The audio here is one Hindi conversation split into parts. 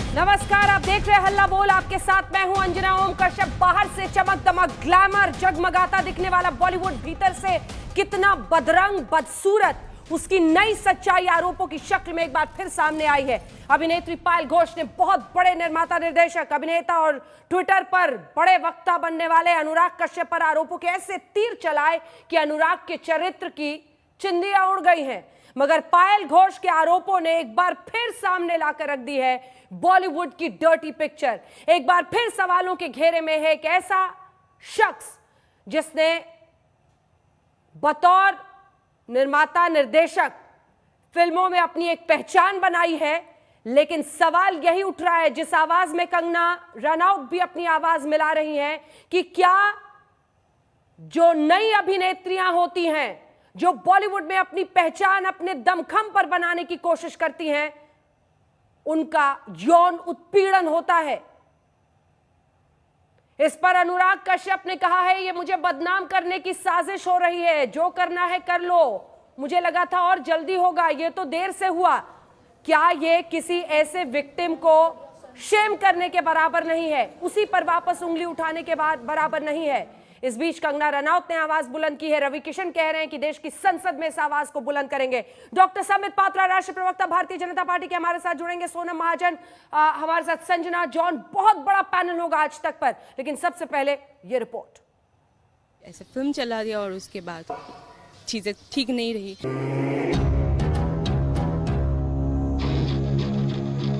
नमस्कार, आप देख रहे हैं हल्ला बोल। आपके साथ मैं हूं अंजना ओम कश्यप। बाहर से चमक दमक ग्लैमर जगमगाता दिखने वाला बॉलीवुड भीतर से कितना बदरंग बदसूरत, उसकी नई सच्चाई आरोपों की शक्ल में एक बार फिर सामने आई है। अभिनेत्री पायल घोष ने बहुत बड़े निर्माता, निर्देशक, अभिनेता और ट्विटर पर बड़े वक्ता बनने वाले अनुराग कश्यप पर आरोपों के ऐसे तीर चलाए कि अनुराग के चरित्र की चिंदियां उड़ गई हैं। मगर पायल घोष के आरोपों ने एक बार फिर सामने लाकर रख दी है बॉलीवुड की डर्टी पिक्चर। एक बार फिर सवालों के घेरे में है एक ऐसा शख्स जिसने बतौर निर्माता, निर्देशक फिल्मों में अपनी एक पहचान बनाई है, लेकिन सवाल यही उठ रहा है, जिस आवाज में कंगना रनौत भी अपनी आवाज मिला रही हैं, कि क्या जो नई अभिनेत्रियां होती हैं, जो बॉलीवुड में अपनी पहचान अपने दमखम पर बनाने की कोशिश करती हैं, उनका यौन उत्पीड़न होता है। इस पर अनुराग कश्यप ने कहा है, ये मुझे बदनाम करने की साजिश हो रही है, जो करना है कर लो, मुझे लगा था और जल्दी होगा, ये तो देर से हुआ। क्या ये किसी ऐसे विक्टिम को शेम करने के बराबर नहीं है, उसी पर वापस उंगली उठाने के बाद बराबर नहीं है? इस बीच कंगना रनौत ने आवाज बुलंद की है। रवि किशन कह रहे हैं कि देश की संसद में इस आवाज को बुलंद करेंगे। डॉक्टर समित पात्रा, राष्ट्रीय प्रवक्ता भारतीय जनता पार्टी के, हमारे साथ जुड़ेंगे। सोनम महाजन हमारे साथ, संजना जॉन। बहुत बड़ा पैनल होगा आज तक पर, लेकिन सबसे पहले ये रिपोर्ट। ऐसे फिल्म चला दिया और उसके बाद चीजें ठीक नहीं रही।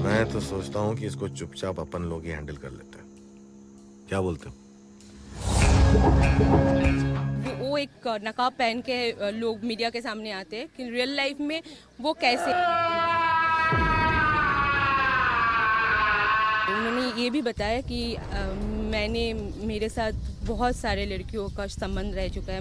मैं तो सोचता हूँ कि इसको चुपचाप अपन लोग ही हैंडल कर लेते हैं। क्या बोलते हो? वो एक नकाब पहन के लोग मीडिया के सामने आते हैं कि रियल लाइफ में वो कैसे। उन्होंने ये भी बताया कि मेरे साथ बहुत सारे लड़कियों का संबंध रह चुका है,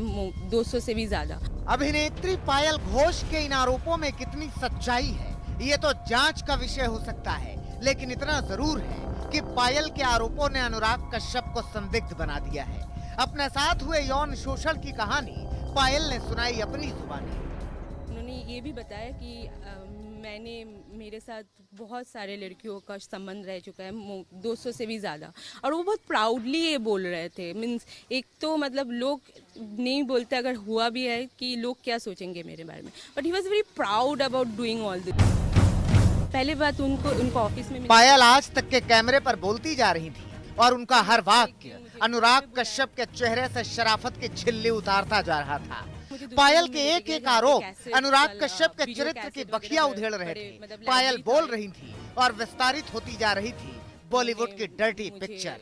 200 से भी ज्यादा। अभिनेत्री पायल घोष के इन आरोपों में कितनी सच्चाई है, ये तो जांच का विषय हो सकता है, लेकिन इतना जरूर है कि पायल के आरोपों ने अनुराग कश्यप को संदिग्ध बना दिया है। अपने साथ हुए यौन शोषण की कहानी पायल ने सुनाई अपनी जुबानी। उन्होंने ये भी बताया कि मेरे साथ बहुत सारे लड़कियों का संबंध रह चुका है, 200 से भी ज़्यादा, और वो बहुत प्राउडली ये बोल रहे थे। मीन्स एक तो मतलब लोग नहीं बोलते अगर हुआ भी है कि लोग क्या सोचेंगे मेरे बारे में, but he was very proud about doing all this. पहले बात उनको ऑफिस में पायल आज तक के कैमरे पर बोलती जा रही थी और उनका हर वाक्य अनुराग कश्यप के चेहरे से शराफत की झिल्ली उतारता जा रहा था। पायल के एक एक आरोप अनुराग कश्यप के चरित्र की बखिया उधेड़ रहे थे। पायल बोल रही थी और विस्तारित होती जा रही थी बॉलीवुड की डर्टी पिक्चर।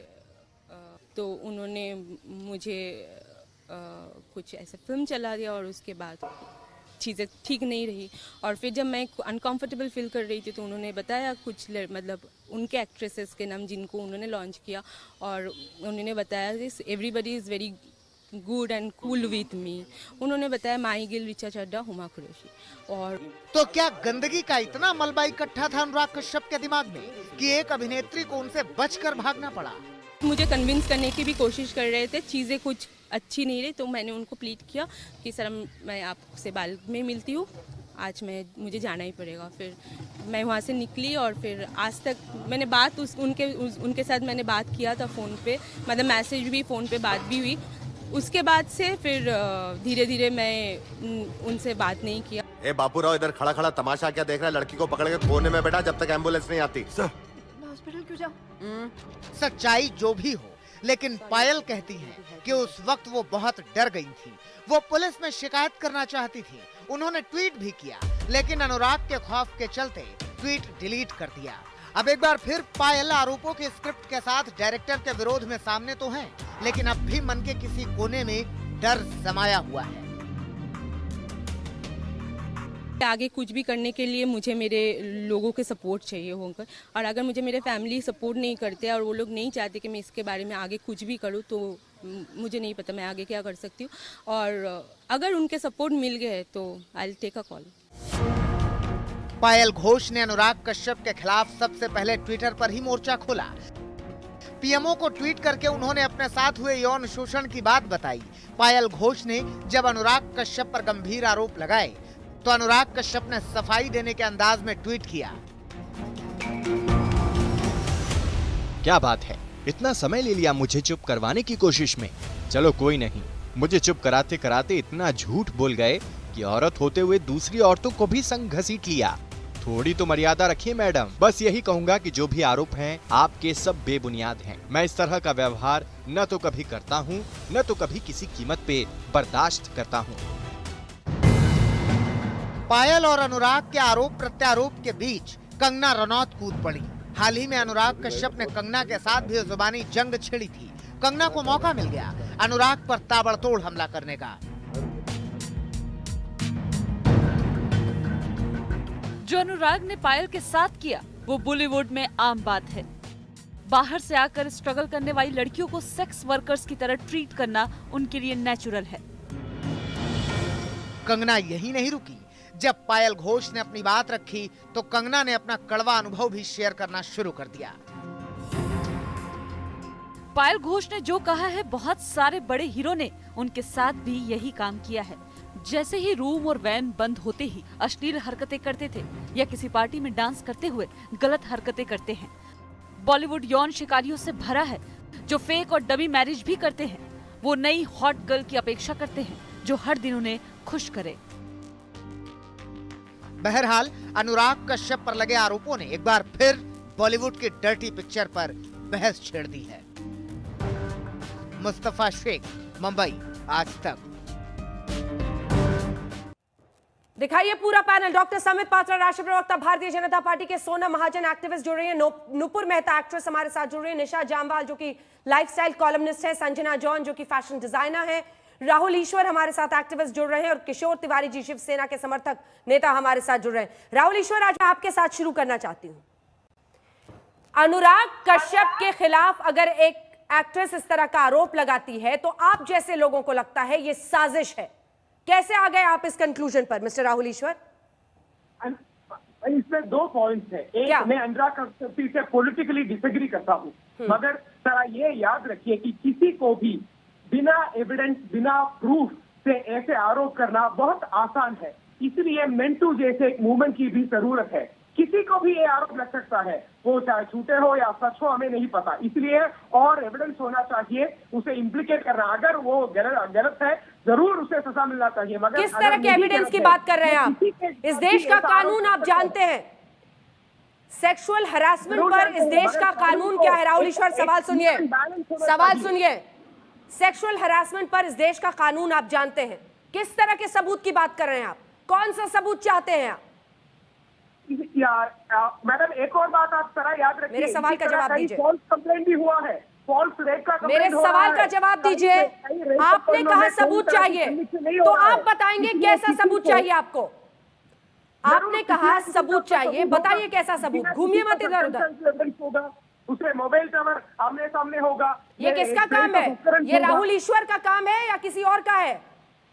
तो उन्होंने मुझे कुछ ऐसे फिल्म चला दिया और उसके बाद चीज़ें ठीक नहीं रही। और फिर जब मैं अनकंफर्टेबल फील कर रही थी तो उन्होंने बताया कुछ मतलब उनके एक्ट्रेसेस के नाम जिनको उन्होंने लॉन्च किया, और उन्होंने बताया this everybody is very good and cool with me. उन्होंने बताया माही गिल, रिचा चड्ढा, हुमा कुरैशी। और तो क्या गंदगी का इतना मलबा इकट्ठा था अनुराग कश्यप के दिमाग में कि एक अभिनेत्री को उनसे बचकर भागना पड़ा? मुझे कन्विंस करने की भी कोशिश कर रहे थे, चीज़ें कुछ अच्छी नहीं रही, तो मैंने उनको प्लीड किया कि सर मैं आपसे बाद में मिलती हूँ, आज मुझे जाना ही पड़ेगा। फिर मैं वहाँ से निकली और फिर आज तक मैंने बात उनके साथ मैंने बात किया था फ़ोन पे, मतलब मैसेज भी, फ़ोन पे बात भी हुई। उसके बाद से फिर धीरे धीरे मैं उनसे बात नहीं किया। ए बापूराव, इधर खड़ा खड़ा तमाशा क्या देख रहा है? लड़की को पकड़ के कोने में बैठा जब तक एम्बुलेंस नहीं आती। सर, मैं हॉस्पिटल क्यों जाऊं? सच्चाई जो भी हो, लेकिन पायल कहती है कि उस वक्त वो बहुत डर गई थी। वो पुलिस में शिकायत करना चाहती थी, उन्होंने ट्वीट भी किया, लेकिन अनुराग के खौफ के चलते ट्वीट डिलीट कर दिया। अब एक बार फिर पायल आरोपों के स्क्रिप्ट के साथ डायरेक्टर के विरोध में सामने तो है, लेकिन अब भी मन के किसी कोने में डर समाया हुआ है। आगे कुछ भी करने के लिए मुझे मेरे लोगों के सपोर्ट चाहिए होगा, और अगर मुझे मेरे फैमिली सपोर्ट नहीं करते और वो लोग नहीं चाहते कि मैं इसके बारे में आगे कुछ भी करूं, तो मुझे नहीं पता मैं आगे क्या कर सकती हूँ। और अगर उनके सपोर्ट मिल गए तो I will take a call. Payal Ghosh ने अनुराग कश्यप के खिलाफ सबसे पहले ट्विटर पर ही मोर्चा खोला। पीएमओ को ट्वीट करके उन्होंने अपने साथ हुए यौन शोषण की बात बताई। पायल घोष ने जब अनुराग कश्यप पर गंभीर आरोप लगाए तो अनुराग कश्यप ने सफाई देने के अंदाज में ट्वीट किया। क्या बात है, इतना समय ले लिया मुझे चुप करवाने की कोशिश में। चलो कोई नहीं, मुझे चुप कराते कराते इतना झूठ बोल गए कि औरत होते हुए दूसरी औरतों को भी संग घसीट लिया। थोड़ी तो मर्यादा रखिए मैडम। बस यही कहूंगा कि जो भी आरोप हैं आपके सब बेबुनियाद हैं। मैं इस तरह का व्यवहार न तो कभी करता हूं, न तो कभी किसी कीमत पे बर्दाश्त करता हूं। पायल और अनुराग के आरोप प्रत्यारोप के बीच कंगना रनौत कूद पड़ी। हाल ही में अनुराग कश्यप ने कंगना के साथ भी जुबानी जंग छिड़ी थी। कंगना को मौका मिल गया अनुराग पर ताबड़तोड़ हमला करने का। जो अनुराग ने पायल के साथ किया वो बॉलीवुड में आम बात है। बाहर से आकर स्ट्रगल करने वाली लड़कियों को सेक्स वर्कर्स की तरह ट्रीट करना उनके लिए नेचुरल है। कंगना यही नहीं रुकी। जब पायल घोष ने अपनी बात रखी तो कंगना ने अपना कड़वा अनुभव भी शेयर करना शुरू कर दिया। पायल घोष ने जो कहा है, बहुत सारे बड़े हीरो ने उनके साथ भी यही काम किया है। जैसे ही रूम और वैन बंद होते ही अश्लील हरकतें करते थे या किसी पार्टी में डांस करते हुए गलत हरकतें करते हैं। बॉलीवुड यौन शिकारियों से भरा है जो फेक और डमी मैरिज भी करते हैं। वो नई हॉट गर्ल की अपेक्षा करते हैं जो हर दिन उन्हें खुश करे। बहरहाल अनुराग कश्यप पर लगे आरोपों ने एक बार फिर बॉलीवुड की डर्टी पिक्चर पर बहस छेड़ दी है। मुस्तफा शेख, मुंबई, आज तक। दिखाइए पूरा पैनल। डॉक्टर समित पात्रा, राष्ट्रीय प्रवक्ता भारतीय जनता पार्टी के, सोनम महाजन एक्टिविस्ट जुड़ रही है, नुपुर मेहता एक्ट्रेस हमारे साथ जुड़ रही है, निशा जामवाल जो कि लाइफस्टाइल कॉलमनिस्ट है, संजना जॉन जो कि फैशन डिजाइनर है, राहुल ईश्वर हमारे साथ एक्टिविस्ट जुड़ रहे हैं और किशोर तिवारी जी शिवसेना के समर्थक नेता हमारे साथ जुड़ रहे हैं। राहुल ईश्वर, आज मैं आपके साथ शुरू करना चाहती हूं। अनुराग कश्यप के खिलाफ अगर एक एक्ट्रेस इस तरह का आरोप लगाती है तो आप जैसे लोगों को लगता है ये साजिश है। कैसे आ गए आप इस कंक्लूजन पर मिस्टर राहुल ईश्वर? इसमें दो पॉइंट्स हैं। एक, मैं अनुराग कश्यप से पॉलिटिकली डिसएग्री करता हूं, मगर जरा ये याद रखिए कि किसी को भी बिना एविडेंस, बिना प्रूफ से ऐसे आरोप करना बहुत आसान है। इसलिए मेंटू जैसे एक मूवमेंट की भी जरूरत है। किसी को भी ये आरोप लग सकता है, वो चाहे झूठे हो या सच हो, हमें नहीं पता। इसलिए और एविडेंस होना चाहिए उसे इम्प्लीकेट करना। अगर वो गलत है जरूर उसे सजा मिलना चाहिए। मगर किस तरह के एविडेंस की बात कर रहे हैं आप? इस देश का कानून आप जानते हैं, सेक्सुअल हरासमेंट पर इस देश का कानून क्या है? राहुल ईश्वर, सवाल सुनिए, सवाल सुनिए। सेक्सुअल हरासमेंट पर इस देश का कानून आप जानते हैं। किस तरह के सबूत की बात कर रहे हैं आप? कौन सा सबूत चाहते हैं आप? मैडम एक और बात आप जरा याद रखिए, मेरे सवाल का जवाब दीजिए। फॉल्स कंप्लेंट भी हुआ है, फॉल्स रेप का मेरे सवाल का जवाब दीजिए। आपने कहा सबूत चाहिए, तो आप बताएंगे कैसा सबूत चाहिए आपको? आपने कहा सबूत चाहिए, बताइए कैसा सबूत। घूमिए मत इधर उधर। उसमें मोबाइल टावर आमने सामने होगा। ये किसका काम है? ये राहुल ईश्वर का काम है या किसी और का है?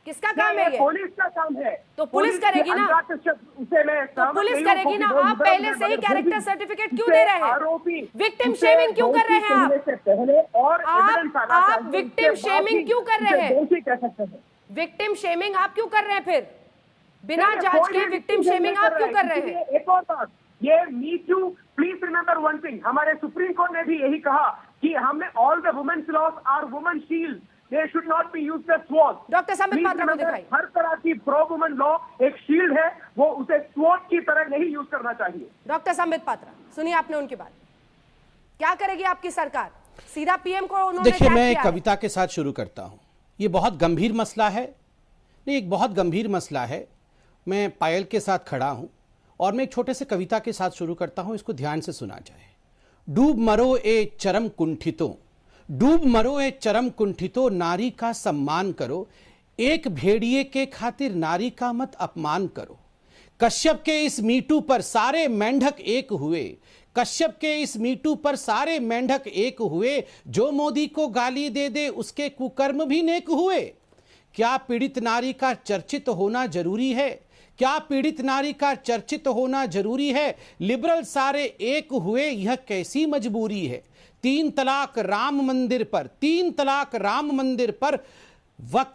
किसका काम है ये? पुलिस का काम है। तो पुलिस करेगी ना, तो पुलिस करेगी ना। आप पहले से ही कैरेक्टर सर्टिफिकेट क्यों दे रहे हैं? विक्टिम शेमिंग क्यों कर रहे हैं आप विक्टिम शेमिंग क्यों कर रहे हैं? विक्टिम शेमिंग आप क्यों कर रहे हैं? फिर बिना जांच के विक्टिम शेमिंग आप क्यों कर रहे हैं? एक और बात, ये me too, please remember one thing, हमारे सुप्रीम कोर्ट ने भी यही कहा कि हमने all the women's laws are women shield, they should not be used as sword. Doctor Samit Patra को दिखाइए। हर तरह की प्रो वुमेन लॉ एक शील्ड है, वो उसे स्वॉर्ड की तरह नहीं यूज करना चाहिए। डॉक्टर समित पात्रा, सुनिए आपने उनकी बात। क्या करेगी आपकी सरकार? सीधा पीएम को उन्होंने देखिए, मैं एक कविता के साथ शुरू करता हूं। ये बहुत गंभीर मसला है, नहीं एक बहुत गंभीर मसला है। मैं पायल के साथ खड़ा हूं और मैं एक छोटे से कविता के साथ शुरू करता हूं, इसको ध्यान से सुना जाए। डूब मरो ए चरम कुंठितों, डूब मरो ए चरम कुंठितों, नारी का सम्मान करो, एक भेड़िए के खातिर नारी का मत अपमान करो। कश्यप के इस मीटू पर सारे मेंढक एक हुए, कश्यप के इस मीटू पर सारे मेंढक एक हुए, जो मोदी को गाली दे दे उसके कुकर्म भी नेक हुए। क्या पीड़ित नारी का चर्चित होना जरूरी है? क्या पीड़ित नारी का चर्चित होना जरूरी है? लिबरल सारे एक हुए, यह कैसी मजबूरी है? 3 तलाक राम मंदिर पर, 3 तलाक राम मंदिर पर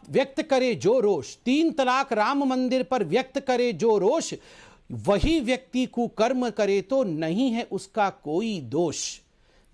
व्यक्त करे जो रोष, 3 तलाक राम मंदिर पर व्यक्त करे जो रोष, वही व्यक्ति कुकर्म करे तो नहीं है उसका कोई दोष।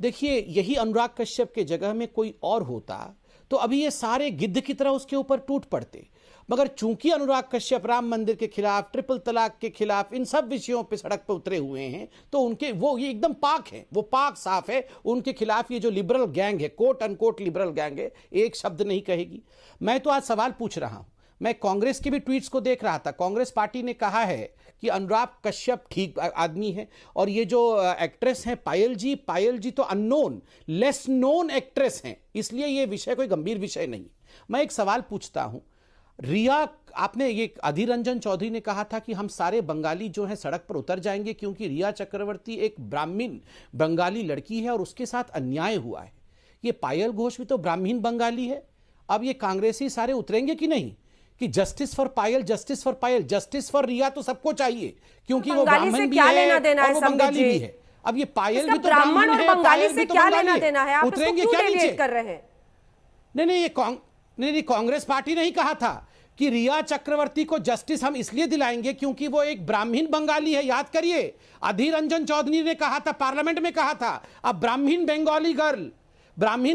देखिए, यही अनुराग कश्यप के जगह में कोई और होता तो अभी ये सारे गिद्ध की तरह उसके ऊपर टूट पड़ते, मगर चूंकि अनुराग कश्यप राम मंदिर के खिलाफ, ट्रिपल तलाक के खिलाफ, इन सब विषयों पे सड़क पर उतरे हुए हैं, तो उनके ये एकदम पाक है, वो पाक साफ है। उनके खिलाफ ये जो लिबरल गैंग है, कोट अनकोट लिबरल गैंग है, एक शब्द नहीं कहेगी। मैं तो आज सवाल पूछ रहा हूं, मैं कांग्रेस के भी ट्वीट्स को देख रहा था। कांग्रेस पार्टी ने कहा है कि अनुराग कश्यप ठीक आदमी है, और ये जो एक्ट्रेस हैं पायल जी तो अननोन, लेस नोन एक्ट्रेस हैं, इसलिए ये विषय कोई गंभीर विषय नहीं। मैं एक सवाल पूछता हूं, रिया, आपने ये अधीर रंजन चौधरी ने कहा था कि हम सारे बंगाली जो हैं सड़क पर उतर जाएंगे क्योंकि रिया चक्रवर्ती एक ब्राह्मण बंगाली लड़की है और उसके साथ अन्याय हुआ है। ये पायल घोष भी तो ब्राह्मण बंगाली है। अब ये कांग्रेसी सारे उतरेंगे कि नहीं कि justice for Payal, justice for Payal, justice for Riya तो सबको चाहिए क्योंकि वो ब्राह्मण भी है और वो बंगाली भी है। अब ये पायल भी तो ब्राह्मण है, बंगाली से क्या लेना देना है? आप उतरेंगे क्या नीचे कर रहे हैं? नहीं, कांग्रेस पार्टी ने ही कहा था कि रिया चक्रवर्ती को जस्टिस हम इसलिए दिलाएंगे क्योंकि वो एक ब्राह्मण बंगाली है। याद करिए, अधीर रंजन चौधरी ने कहा था, पार्लियामेंट में कहा था, अब ब्राह्मण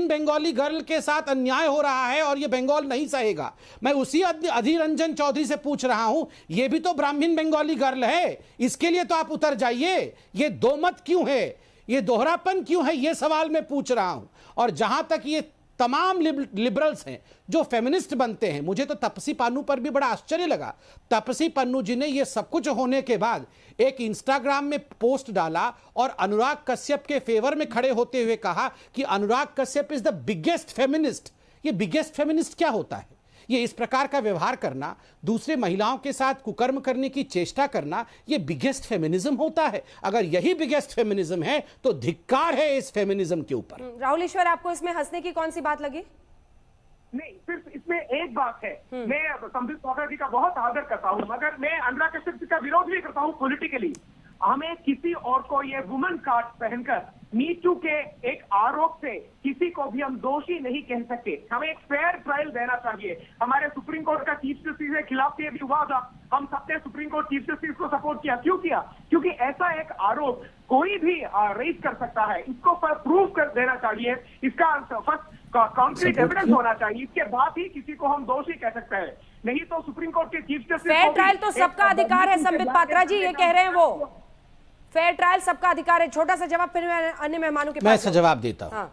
बंगाली गर्ल के साथ अन्याय हो रहा है और ये बंगाल नहीं सहेगा। मैं उसी अधीर रंजन चौधरी से पूछ रहा हूं, ये भी तो ब्राह्मण बंगाली गर्ल है, इसके लिए तो आप उतर जाइए। ये दो मत क्यों है, ये दोहरापन क्यों है, ये सवाल मैं पूछ रहा हूं। और जहां तक ये तमाम लिबरल्स हैं जो फेमिनिस्ट बनते हैं, मुझे तो तपसी पन्नू पर भी बड़ा आश्चर्य लगा। तपसी पन्नू जी ने ये सब कुछ होने के बाद एक इंस्टाग्राम में पोस्ट डाला और अनुराग कश्यप के फेवर में खड़े होते हुए कहा कि Anurag Kashyap is the biggest feminist. ये बिगेस्ट फेमिनिस्ट क्या होता है? ये इस प्रकार का व्यवहार करना, दूसरे महिलाओं के साथ कुकर्म करने की चेष्टा करना, ये बिगेस्ट फेमिनिज्म होता है। अगर यही बिगेस्ट फेमिनिज्म है तो धिक्कार है इस फेमिनिज्म के ऊपर। राहुल ईश्वर, आपको इसमें हंसने की कौन सी बात लगी? नहीं, सिर्फ इसमें एक बात है। मैं संबित पात्रा जी का बहुत आदर करता हूँ, मगर मैं अनुराग कश्यप जी का विरोध भी करता हूँ पॉलिटिकली। हमें किसी और को ये वुमेन कार्ड पहनकर मीटू के एक आरोप से किसी को भी हम दोषी नहीं कह सकते। हमें एक फेयर ट्रायल देना चाहिए। हमारे सुप्रीम कोर्ट का चीफ जस्टिस के खिलाफ ये भी हुआ था, हम सबने सुप्रीम कोर्ट चीफ जस्टिस को सपोर्ट किया। क्यों किया? क्योंकि ऐसा एक आरोप कोई भी रेज कर सकता है, इसको प्रूव कर देना चाहिए, इसका फर्स्ट कॉन्क्रीट एविडेंस होना चाहिए, इसके बाद ही किसी को हम दोषी कह सकते हैं। नहीं तो सुप्रीम कोर्ट के चीफ जस्टिस, फेयर ट्रायल तो सबका अधिकार है। संबित पात्रा जी ये कह रहे हैं, वो फेयर ट्रायल सबका अधिकार है। छोटा सा जवाब, फिर मैं अन्य मेहमानों के पास मैं ऐसा जवाब देता हूं।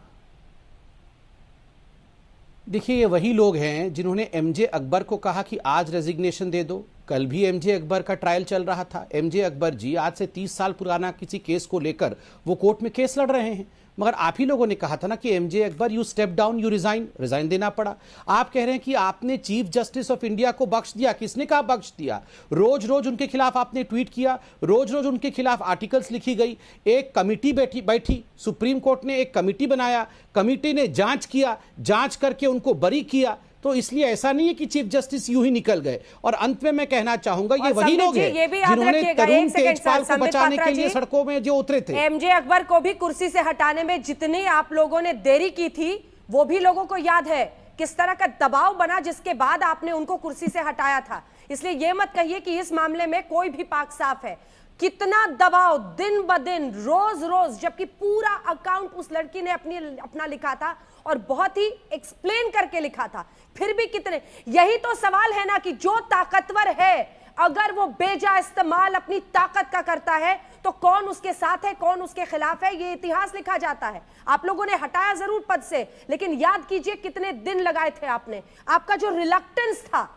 देखिए, ये वही लोग हैं जिन्होंने एमजे अकबर को कहा कि आज रेजिग्नेशन दे दो। कल भी एमजे अकबर का ट्रायल चल रहा था। एमजे अकबर जी आज से 30 साल पुराना किसी केस को लेकर वो कोर्ट में केस लड़ रहे हैं, मगर आप ही लोगों ने कहा था ना कि MJ Akbar you step down, you resign देना पड़ा। आप कह रहे हैं कि आपने चीफ जस्टिस ऑफ इंडिया को बख्श दिया। किसने कहा बख्श दिया? रोज रोज उनके खिलाफ आपने ट्वीट किया, रोज रोज उनके खिलाफ आर्टिकल्स लिखी गई। एक कमिटी बैठी, सुप्रीम कोर्ट ने एक कमिटी बनाया, कमिटी ने जांच किया, जांच करके उनको बरी किया। तो इसलिए ऐसा नहीं है कि चीफ जस्टिस यूं ही निकल गए। और अंत में मैं कहना चाहूंगा, ये वही लोग हैं जिन्होंने तरुण तेजपाल को बचाने के लिए सड़कों में जो उतरे थे। एमजे अकबर को भी कुर्सी से हटाने में जितनी आप लोगों ने देरी की थी, वो भी लोगों को याद है किस तरह का दबाव बना, जिसके बाद आपने उनको कुर्सी से हटाया था। इसलिए ये मत कहिए कि इस मामले में कोई भी पाक साफ है। कितना दबाव दिन ब दिन, रोज रोज, जबकि पूरा अकाउंट उस लड़की ने अपना लिखा था और बहुत ही एक्सप्लेन करके लिखा था, फिर भी कितने। यही तो सवाल है ना कि जो ताकतवर है, अगर वो बेजा इस्तेमाल अपनी ताकत का करता है तो कौन उसके साथ है, कौन उसके खिलाफ है, ये इतिहास लिखा जाता है। आप लोगों ने हटाया जरूर पद से, लेकिन याद कीजिए कितने दिन लगाए थे आपने। आपका जो रिलक्टेंस था,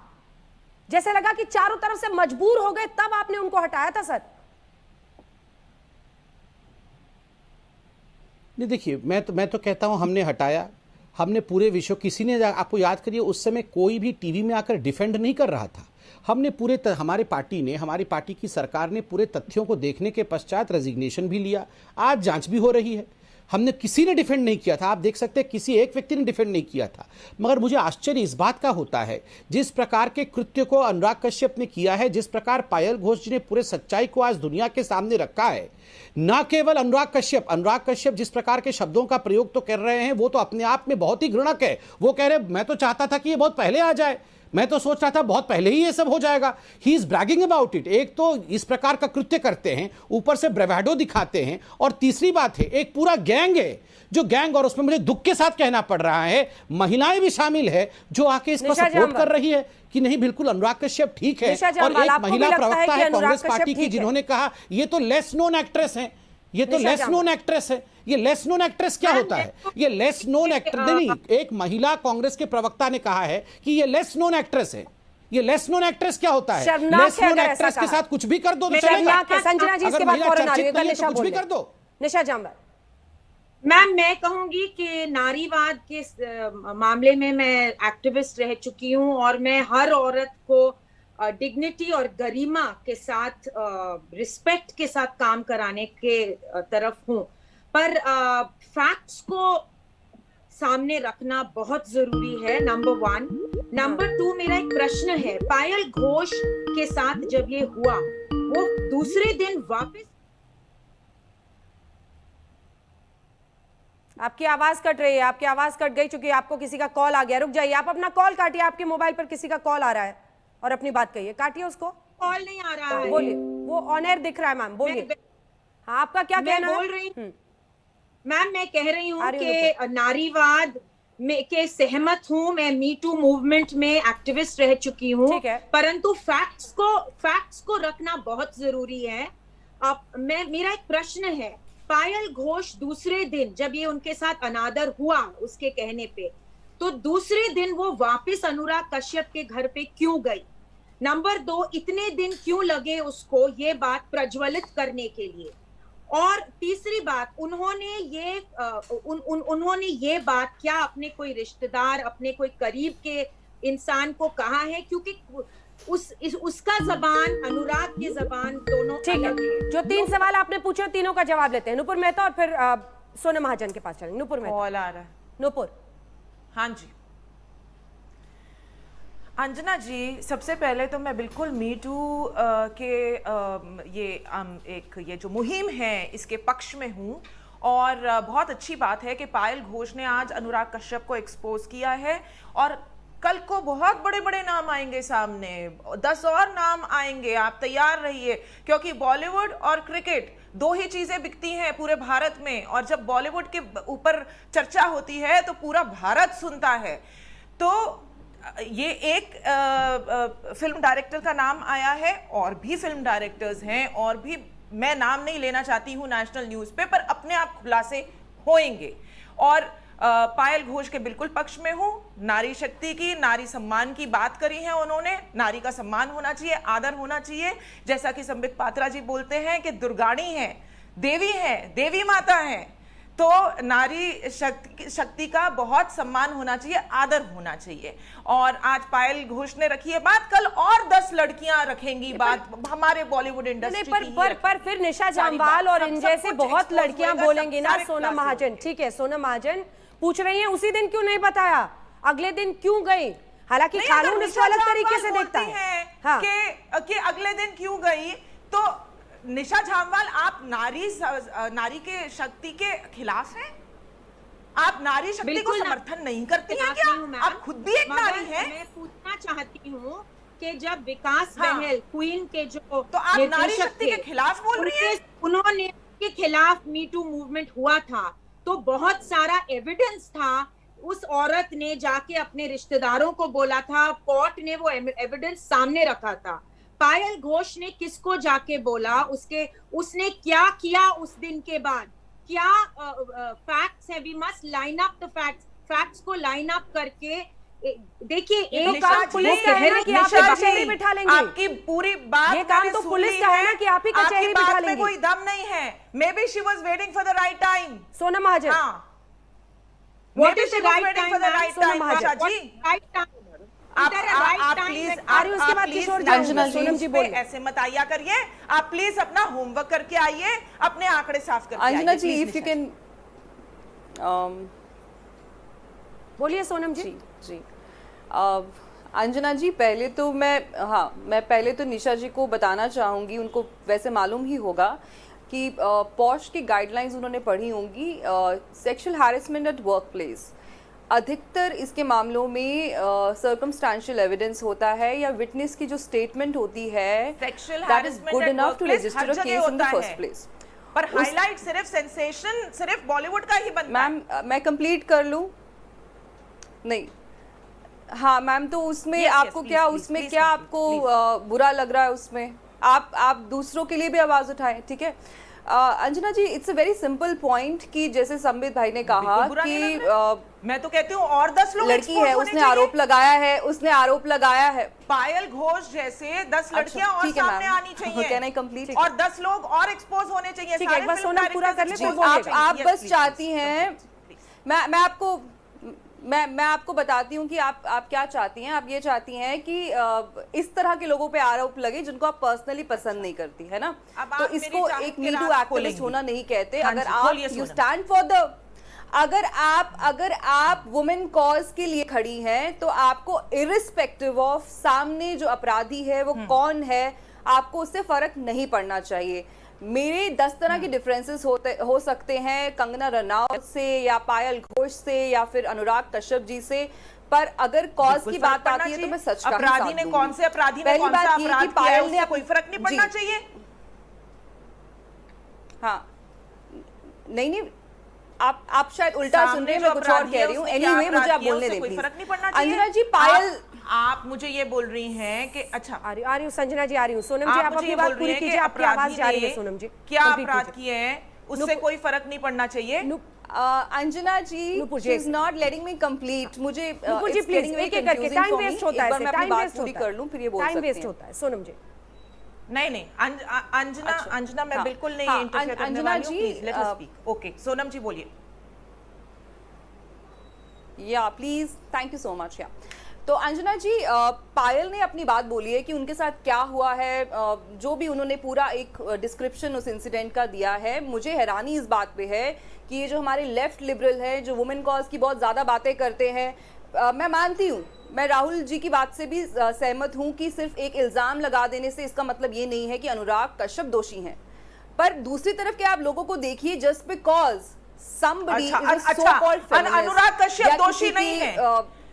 जैसे लगा कि चारों तरफ से मजबूर हो गए, तब आपने उनको हटाया था सर। नहीं, देखिए, मैं तो कहता हूं हमने हटाया, हमने पूरे विश्व, किसी ने, आपको याद करिए उस समय कोई भी टीवी में आकर डिफेंड नहीं कर रहा था। हमने हमारी पार्टी की सरकार ने पूरे तथ्यों को देखने के पश्चात रेजिग्नेशन भी लिया। आज जांच भी हो रही है। हमने, किसी ने डिफेंड नहीं किया था। आप देख सकते हैं किसी एक व्यक्ति ने डिफेंड नहीं किया था। मगर मुझे आश्चर्य इस बात का होता है, जिस प्रकार के कृत्य को अनुराग कश्यप ने किया है, जिस प्रकार पायल घोष जी ने पूरे सच्चाई को आज दुनिया के सामने रखा है, ना केवल अनुराग कश्यप जिस प्रकार के शब्दों का प्रयोग तो कर रहे हैं वो तो अपने आप में बहुत ही घृणक है। वो कह रहे मैं तो चाहता था कि ये बहुत पहले आ जाए, मैं तो सोच रहा था बहुत पहले ही ये सब हो जाएगा। He is bragging about it. एक तो इस प्रकार का कृत्य करते हैं, ऊपर से ब्रेवाडो दिखाते हैं, और तीसरी बात है एक पूरा गैंग है जो गैंग, और उसमें मुझे दुख के साथ कहना पड़ रहा है महिलाएं भी शामिल है जो आके इसको सपोर्ट कर रही है कि नहीं बिल्कुल अनुराग कश्यप ठीक है। और एक महिला प्रवक्ता है कांग्रेस पार्टी की जिन्होंने कहा ये तो लेस नोन एक्ट्रेस है, ये तो लेस नोन एक्ट्रेस है। ये लेस नोन एक्ट्रेस क्या होता है? ये लेस नोन एक्टर नहीं, एक महिला कांग्रेस के प्रवक्ता ने कहा है कि ये लेस नोन एक्ट्रेस है। ये लेस नोन एक्ट्रेस क्या होता है? लेस नोन एक्ट्रेस के साथ कुछ भी कर दो तो चलेगा। संजना जी इसके बाद फौरन आ रही है, निशा कुछ भी कर दो। निशा जामवाल। मैम मैं कहूंगी कि नारीवाद के मामले में मैं एक्टिविस्ट रह चुकी हूं और मैं हर औरत को डिग्निटी और गरिमा के साथ रिस्पेक्ट के साथ काम कराने के तरफ हूं, पर फैक्ट्स को सामने रखना बहुत जरूरी है, नंबर 1। नंबर 2, मेरा एक प्रश्न है, पायल घोष के साथ जब ये हुआ वो दूसरे दिन वापस। आपकी आवाज कट रही है, आपकी आवाज कट गई चूंकि आपको किसी का कॉल आ गया। रुक जाइए, आप अपना कॉल काटिए, आपके मोबाइल पर किसी का कॉल आ रहा है और अपनी बात कहिए। काटिए उसको। कॉल नहीं आ रहा है, बोलिए, वो ऑन एयर दिख रहा है मैम, बोलिए। हाँ, आपका क्या कहना है? बोल रही मैम, मैं कह रही हूँ कि नारीवाद में के सहमत हूँ, मैं मी टू मूवमेंट में एक्टिविस्ट रह चुकी हूँ, परंतु फैक्ट्स को रखना बहुत जरूरी है। अब मेरा एक प्रश्न है, पायल घोष दूसरे दिन जब ये उनके साथ अनादर हुआ उसके कहने पे, तो दूसरे दिन वो वापस अनुराग कश्यप के घर पे क्यों गई? नंबर 2, इतने दिन क्यों लगे उसको ये बात प्रज्वलित करने के लिए? और तीसरी बात, उन्होंने ये बात क्या अपने कोई रिश्तेदार, अपने कोई करीब के इंसान को कहा है? क्योंकि उसका जबान, अनुराग की जबान दोनों अलग है। जो 3 सवाल आपने पूछे तीनों का जवाब लेते हैं। नुपुर मेहता और फिर सोनम महाजन के पास चलेंगे। नुपुर मेहता। कॉल आ रहा है। नुपुर। हाँ जी अंजना जी, सबसे पहले तो मैं बिल्कुल मी टू के ये जो मुहिम है इसके पक्ष में हूँ, और बहुत अच्छी बात है कि पायल घोष ने आज अनुराग कश्यप को एक्सपोज किया है, और कल को बहुत बड़े बड़े नाम आएंगे सामने, 10 और नाम आएंगे, आप तैयार रहिए, क्योंकि बॉलीवुड और क्रिकेट 2 ही चीजें बिकती हैं पूरे भारत में, और जब बॉलीवुड के ऊपर चर्चा होती है तो पूरा भारत सुनता है। तो ये एक फिल्म डायरेक्टर का नाम आया है, और भी फिल्म डायरेक्टर्स हैं, और भी मैं नाम नहीं लेना चाहती हूँ नेशनल न्यूज़ पे, पर अपने आप खुलासे होंगे। और पायल घोष के बिल्कुल पक्ष में हूँ। नारी शक्ति की, नारी सम्मान की बात करी है उन्होंने। नारी का सम्मान होना चाहिए, आदर होना चाहिए, जैसा कि संबित पात्रा जी बोलते हैं कि दुर्गाणी है, देवी है, देवी माता है, तो नारी शक्ति का बहुत सम्मान होना चाहिए, आदर होना चाहिए। और आज पायल घोष ने रखी है बात, कल और 10 लड़कियां रखेंगी बात हमारे बॉलीवुड इंडस्ट्री की। पर फिर निशा जामवाल और इन जैसे बहुत लड़कियां बोलेंगी ना। सोनम महाजन, ठीक है, सोनम महाजन पूछ रही हैं उसी दिन क्यों नहीं बताया, अगले दिन क्यों गई? हालांकि कानून इसको अलग तरीके से देखता है हाँ। कि अगले दिन क्यों गई। तो निशा जामवाल, आप नारी के शक्ति के खिलाफ हैं? आप नारी शक्ति को समर्थन नहीं करती हैं क्या? आप खुद भी एक नारी हैं। मैं पूछना चाहती हूँ कि जब विकास बहल क्वीन के जो तो आप नारी शक्ति के खिलाफ बोल रही हैं? उन्होंने के खिलाफ मी टू मूवमेंट हुआ था तो बहुत सारा एविडेंस था। उस औरत ने जाके अपने रिश्तेदारों को बोला था, कोर्ट ने वो एविडेंस सामने रखा था। पायल घोष ने किसको जाके बोला, उसने क्या किया उस दिन के बाद, क्या फैक्ट्स है? We must line up the facts को लाइन अप करके देखिए। एक काम पुलिस का है ना कि आप कचहरी बिठा लेंगे, आपकी पूरी बात ये काम तो पुलिस का है ना कि आप ही कचहरी बिठा लेंगे। कोई दम नहीं है। Maybe she was waiting for the right time. Sonam Mahajan, what is the right time? Sonam Mahajan ji, right time. आप प्लीज उसके बाद किशोर सोनम जी बोलिए, ऐसे मत आया करिए। आप प्लीज अपना होमवर्क करके आइए, अपने आंकड़े साफ करके आइए। अंजना जी, इफ यू कैन बोलिए सोनम जी। जी अंजना जी, पहले तो मैं पहले तो निशा जी को बताना चाहूँगी, उनको वैसे मालूम ही होगा कि पॉश की गाइडलाइंस उन्होंने पढ़ी होंगी, sexual harassment at work place, अधिकतर इसके मामलों में सर्कमस्टेंशियल एविडेंस होता है या विटनेस की जो स्टेटमेंट होती है that is good enough to register a case in the first place. पर हाईलाइट सिर्फ सेंसेशन सिर्फ बॉलीवुड का ही बनता है। मैम मैं कंप्लीट कर लूं? नहीं, हाँ मैम, तो उसमें आपको क्या, उसमें क्या आपको बुरा लग रहा है? उसमें आप दूसरों के लिए भी आवाज उठाएं, ठीक है? Anjana ji, it's a very simple point कि जैसे संबित भाई ने कहा कि मैं तो कहती हूँ और 10 लोग लड़की है, उसने आरोप लगाया है, पायल घोष जैसे 10 लड़कियां और सामने आनी चाहिए। Can I complete? और 10 लोग और एक्सपोज होने चाहिए। ठीक है, एक बार सोनम पूरा कर ले। आप बस चाहती हैं, मैं आपको बताती हूँ कि आप क्या चाहती हैं। आप ये चाहती हैं कि इस तरह के लोगों पे आरोप लगे जिनको आप पर्सनली पसंद नहीं करती, है ना? तो इसको एक मी टू एक्टिविस्ट होना नहीं कहते। अगर आप यू स्टैंड फॉर द, अगर आप वुमेन कॉज के लिए खड़ी हैं तो आपको इरिस्पेक्टिव ऑफ सामने जो अपराधी है वो कौन है, आपको उससे फर्क नहीं पड़ना चाहिए। मेरे 10 तरह के डिफरेंसेस हो सकते हैं कंगना रनौत से या पायल घोष से या फिर अनुराग कश्यप जी से, पर अगर कॉज की बात आती है तो मैं सच का अपराधी ने कौन से अपराधी ने कौन सा अपराध किया है उससे कोई फर्क नहीं पड़ना चाहिए। हाँ, नहीं, आप शायद उल्टा सुन रहे हैं, मैं कुछ और कह रही हूँ। एनीवे, मुझे आप बोलने दें प्लीज। अंजना जी, पायल, आप मुझे ये बोल रही हैं कि अच्छा आ रही हूँ संजना जी, आ रही हूँ। सोनम जी, आप अपनी बात पूरी कीजिए, आपकी आवाज जा रही है। सोनम जी, क्या अपराध किए हैं उससे कोई फर्क नहीं पड़ना चाहिए। Anjana ji, she is not letting me complete. मुझे जी प्लीज एक-एक करके, टाइम वेस्ट होता है, टाइम वेस्ट पूरी कर लूं फिर ये बोल सकते हैं। टाइम वेस्ट होता है। सोनम जी, नहीं, अंजना मैं बिल्कुल नहीं इंटरफेयर करने वाली हूं। Please let us speak. Okay, Sonam ji बोलिए। Yeah please, thank you so much. या तो अंजना जी, पायल ने अपनी बात बोली है कि उनके साथ क्या हुआ है, जो भी उन्होंने पूरा एक डिस्क्रिप्शन उस इंसिडेंट का दिया है। मुझे हैरानी इस बात पे है कि ये जो हमारे लेफ्ट लिबरल हैं, जो वुमेन कॉज की बहुत ज़्यादा बातें करते हैं, मैं मानती हूँ, मैं राहुल जी की बात से भी सहमत हूँ कि सिर्फ एक इल्ज़ाम लगा देने से इसका मतलब ये नहीं है कि अनुराग कश्यप दोषी हैं। पर दूसरी तरफ के आप लोगों को देखिए, just because somebody is a so-called feminist, Anurag Kashyap दोषी नहीं है।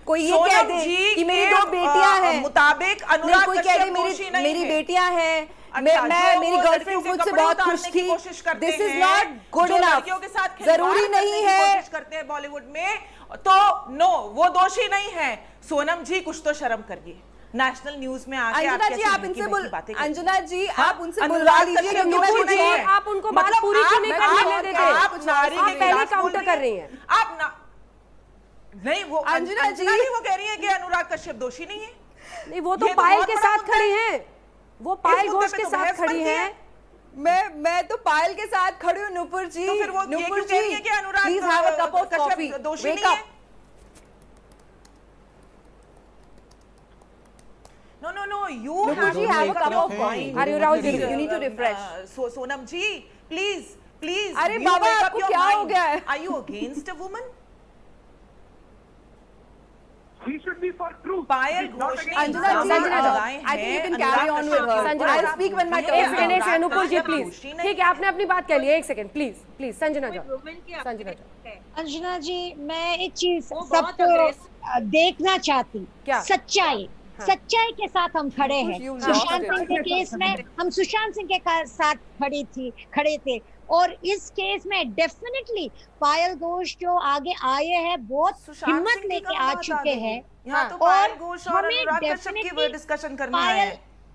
कोई ये कह दे कि मेरी 2 बेटियां हैं, मुताबिक अनुराग कश्यप दोषी नहीं है। मेरी बेटियां हैं, मेरी गर्लफ्रेंड मुझसे बहुत खुश थी। This is not good enough. जरूरी नहीं है, कोशिश करते हैं बॉलीवुड में, तो नो, वो दोषी नहीं है। सोनम जी, कुछ तो शर्म करिए। नेशनल न्यूज में आके अंजना जी, आप इनसे अंजना जी, आप उनसे बुलवा लीजिए क्योंकि आप उनको बात पूरी क्यों नहीं करने देते? आप नारी के पहले काउंटर कर रही हैं। आप नहीं, वो अंजना जी वो कह रही है कि अनुराग कश्यप दोषी नहीं है। नहीं, वो तो पायल के साथ खड़ी हैं, वो पायल घोष के साथ खड़ी हैं। मैं तो पायल के साथ खड़ी हूँ नुपुर जी। तो फिर वो ये क्यों कह रही है कि Anurag please have a cup of coffee, दोषी नहीं है? No, you have a cup of wine. Are you Rahul ji? You need to refresh. Sonam ji, please. अरे बाबा, आपको क्या हो गया है? Are you against a woman? He should be for truth. पायल घोष ने अंजना जी, I think you can carry on with her. I'll speak when my turn comes. Anupur ji please, ठीक है, आपने अपनी बात कह ली। एक सेकंड प्लीज, संजना जी। अंजना जी, मैं एक चीज सबको देखना चाहती, सच्चाई के साथ हम खड़े हैं। सुशांत सिंह के केस में हम सुशांत सिंह के साथ खड़े थे, और इस केस में डेफिनेटली पायल घोष जो आगे आए हैं, बहुत हिम्मत लेके आ चुके हैं। तो पायल घोष और अनुराग कश्यप की डिस्कशन करनी है।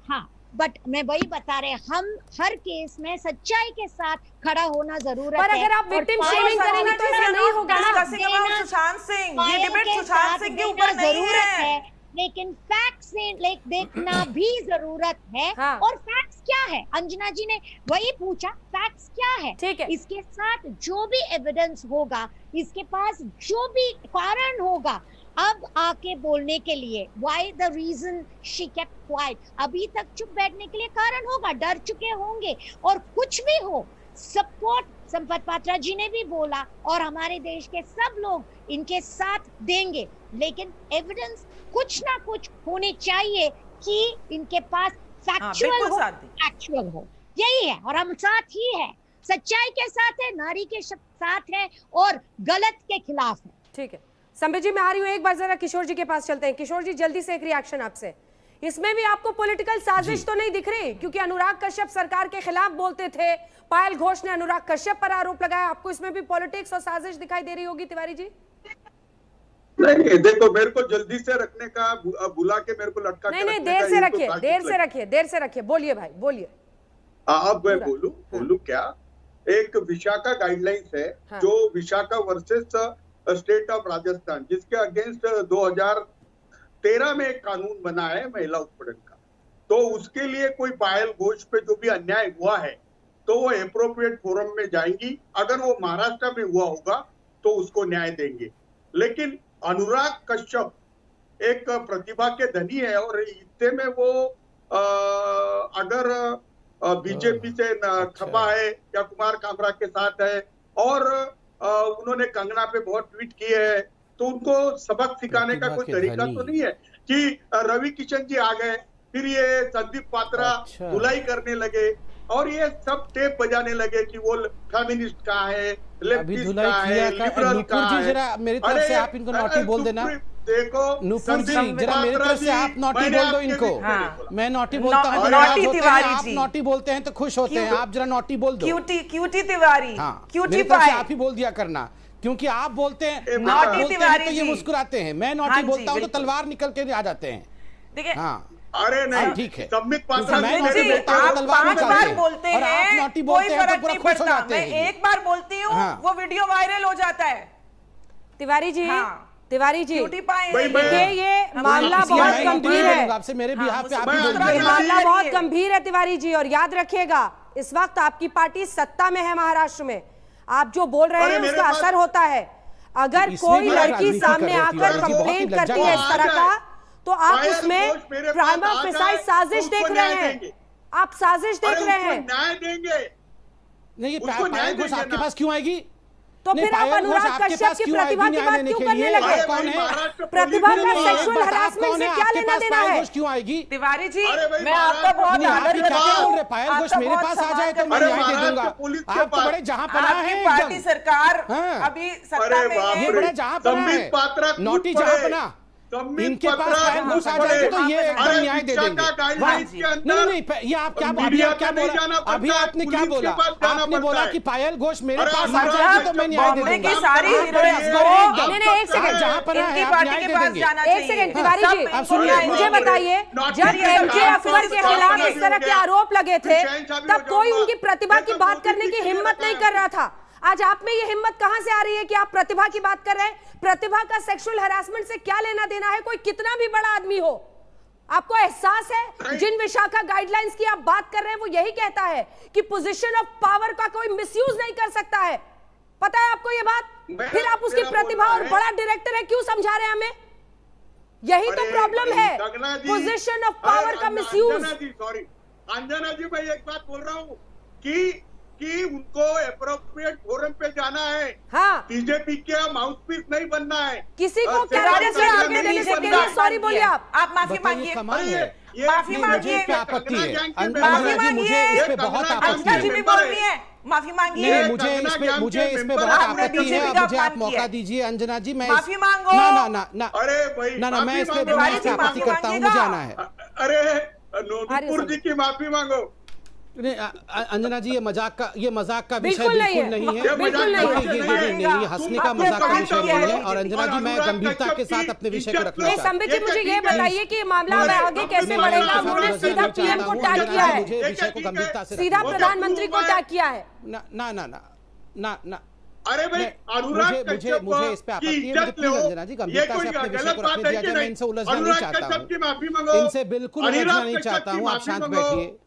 हाँ, बट मैं वही बता रहे, हम हर केस में सच्चाई के साथ खड़ा होना जरूरत है। पर अगर आप विक्टिम शेमिंग करेंगे तो ऐसा नहीं होगा ना। सुशांत सिंह, ये डिबेट सुशांत सिंह के ऊपर नहीं है, लेकिन फैक्ट्स देखना भी जरूरत है। हाँ। और फैक्ट्स क्या है? अंजना जी ने वही पूछा, फैक्ट्स क्या है? ठीक है, इसके साथ जो भी एविडेंस होगा, इसके पास जो भी कारण होगा, अब आके बोलने के लिए, why the reason she kept quiet, अभी तक चुप बैठने के लिए कारण होगा, डर चुके होंगे। और कुछ भी हो, सपोर्ट संपत पात्रा जी ने भी बोला, और हमारे देश के सब लोग इनके साथ देंगे, लेकिन एविडेंस कुछ ना कुछ होने चाहिए कि इनके पास फैक्चुअल हो। यही है, और हम साथ ही है। सच्चाई के साथ है, नारी के साथ है और गलत के खिलाफ है। ठीक है संबित जी, मैं आ रही हूँ, एक बार जरा किशोर जी के पास चलते हैं। किशोर जी जल्दी से एक रिएक्शन आपसे। इसमें भी आपको पॉलिटिकल साजिश तो नहीं दिख रही? क्योंकि अनुराग कश्यप सरकार के खिलाफ बोलते थे, पायल घोष ने अनुराग कश्यप पर आरोप लगाया, आपको इसमें भी पॉलिटिक्स और साजिश दिखाई दे रही होगी तिवारी जी? नहीं देखो, मेरे को जल्दी से रखने का, बुला के मेरे को लटका नहीं, देर से रखिए, बोलिए भाई, बोलिए। अब मैं बोलूं क्या? एक विशाखा गाइडलाइंस है, हाँ। जो Vishakha versus state of Rajasthan, जिसके अगेंस्ट 2013 में एक कानून बना है महिला उत्पीड़न का। तो उसके लिए कोई पायल घोष पे जो भी अन्याय हुआ है तो वो एप्रोप्रिएट फोरम में जाएंगी। अगर वो महाराष्ट्र में हुआ होगा तो उसको न्याय देंगे। लेकिन अनुराग कश्यप एक प्रतिभा के धनी है और इतने में वो अगर बीजेपी से खपा है या कुमार कामरा के साथ है और उन्होंने कंगना पे बहुत ट्वीट किए हैं, तो उनको सबक सिखाने का कोई तरीका तो नहीं है कि रवि किशन जी आ गए, फिर ये संदीप पात्रा बुलाई करने लगे और ये सब टेप बजाने लगे कि वो फेमिनिस्ट का है, लेफ्टिस्ट का है, लिबरल का है। जरा मेरी तरफ से आप इनको नॉटी बोल देना। देखो नूपुर जी, जरा मेरी तरफ से आप नॉटी बोल दो इनको। मैं नॉटी बोलता हूँ, आप नॉटी बोलते हैं तो खुश होते हैं, आप जरा नॉटी बोल दो। क्यूटी तिवारी, मेरी तरफ से आप ही बोल दिया करना, क्योंकि आप बोलते हैं नॉटी तिवारी तो ये मुस्कुराते हैं, मैं नॉटी बोलता हूँ तो तलवार निकल के आ जाते हैं। देखिए, हाँ अरे नहीं, ठीक है, संबित आप 5 बार बोलते हैं, कोई फर्क नहीं पड़ता। मैं एक बार बोलती हूँ, वो वीडियो वायरल हो जाता है। तिवारी जी, तिवारी जी, देखिए ये मामला बहुत गंभीर है, आपसे मेरे भी यहाँ पे आप ही बोल, ये मामला बहुत गंभीर है तिवारी जी। और याद रखिएगा, इस वक्त आपकी पार्टी सत्ता में है महाराष्ट्र में, आप जो बोल रहे हैं उसका असर होता है। अगर कोई लड़की सामने आकर कंप्लेन करती है इस तरह का, तो आप उसमें प्राइमा फेसाई साजिश देख रहे हैं, आप साजिश देख रहे हैं। न्याय देंगे। नहीं, ये पायल घोष आपके पास क्यों आएगी? तो फिर आप अनुराग कश्यप की प्रतिभा की बात क्यों करने लगे? प्रतिभा का सेक्सुअल हरासमेंट से क्या लेना देना है? क्यों आएगी? तिवारी जी, मैं आपका बहुत आदर करती हूँ। पायल घोष मेरे पास आ जाए तो मैं न्याय दे दूंगा। आप तो बड़े जहां पना है, पार्टी सरकार अभी सत्ता में है, ये बड़े जहां पना है, नोटी जहां पना, इनके पास पायल घोष आ जाए तो ये एकदम न्याय दे देंगे। नहीं, ये आप क्या बोला? अभी आपने क्या बोला? आपने बोला कि पायल घोष मेरे पास आ जाए तो मैं न्याय दे दूंगा। सारी एक सेकंड, जहां पर है आप न्याय दे देंगे। एक सेकंड तिवारी जी, अब सुनिए, मुझे बताइए, जब एमजे अकबर के खिलाफ इस तरह के आरोप लगे थे, तब कोई उनकी प्रतिभा की बात करने की हिम्मत नहीं कर रहा था। आज आप में ये हिम्मत कहां से आ रही है कि आप प्रतिभा की बात कर रहे हैं? प्रतिभा का सेक्सुअल हरासमेंट से क्या लेना देना है? कोई कितना भी बड़ा आदमी हो, आपको एहसास है जिन विशाखा गाइडलाइंस की आप बात कर रहे हैं वो यही कहता है कि पोजीशन ऑफ पावर का कोई मिसयूज नहीं कर सकता है। पता है आपको ये बात? फिर आप उसकी प्रतिभा और बड़ा डायरेक्टर है क्यों समझा रहे हैं हमें? यही तो प्रॉब्लम है, पोजीशन ऑफ पावर का मिसयूज। सॉरी अंजना जी, मैं एक बात बोल रहा हूँ कि उनको एप्रोप्रिएट फोरम पे जाना है। हाँ, बीजेपी के माउथपीस नहीं बनना है। किसी को कैरेक्टर से आगे देने से के लिए सॉरी बोलिए आप माफी मांगिए, माफी मांगिए, आपत्ति है मुझे इस पे बहुत आपत्ति है। जी भी बोल रही है, माफी मांगिए। मुझे इस पे बहुत आपत्ति है, मुझे आप मौका दीजिए अंजना जी, मैं माफी मांगो। ना अरे भाई, ना मैं इस पे आपत्ति करता हूँ, मुझे आना है। अरे नूपुर जी की माफी मांगो। अंजना जी, ये मजाक का विषय बिल्कुल नहीं है, बिल्कुल नहीं, ये हंसने का मजाक का विषय नहीं है। और अंजना जी, मैं गंभीरता के साथ अपने विषय को रखना चाहता हूं। संबित जी, मुझे ये बताइए कि मामला आगे कैसे बढ़ेगा? उन्होंने सीधा पीएम को टैग किया है, मुझे विषय को गंभीरता से सीधा प्रधानमंत्री को टैग किया है। ना अरे भाई, अनुराग मुझे इस पे आपत्ति है। मुझे प्लीज अंजना जी गंभीरता से अपने विषय को रखने दिया जाए। मैं इनसे उलझना नहीं चाहता हूँ, इनसे बिल्कुल उलझना नहीं चाहता हूँ। आप शांत बैठिए।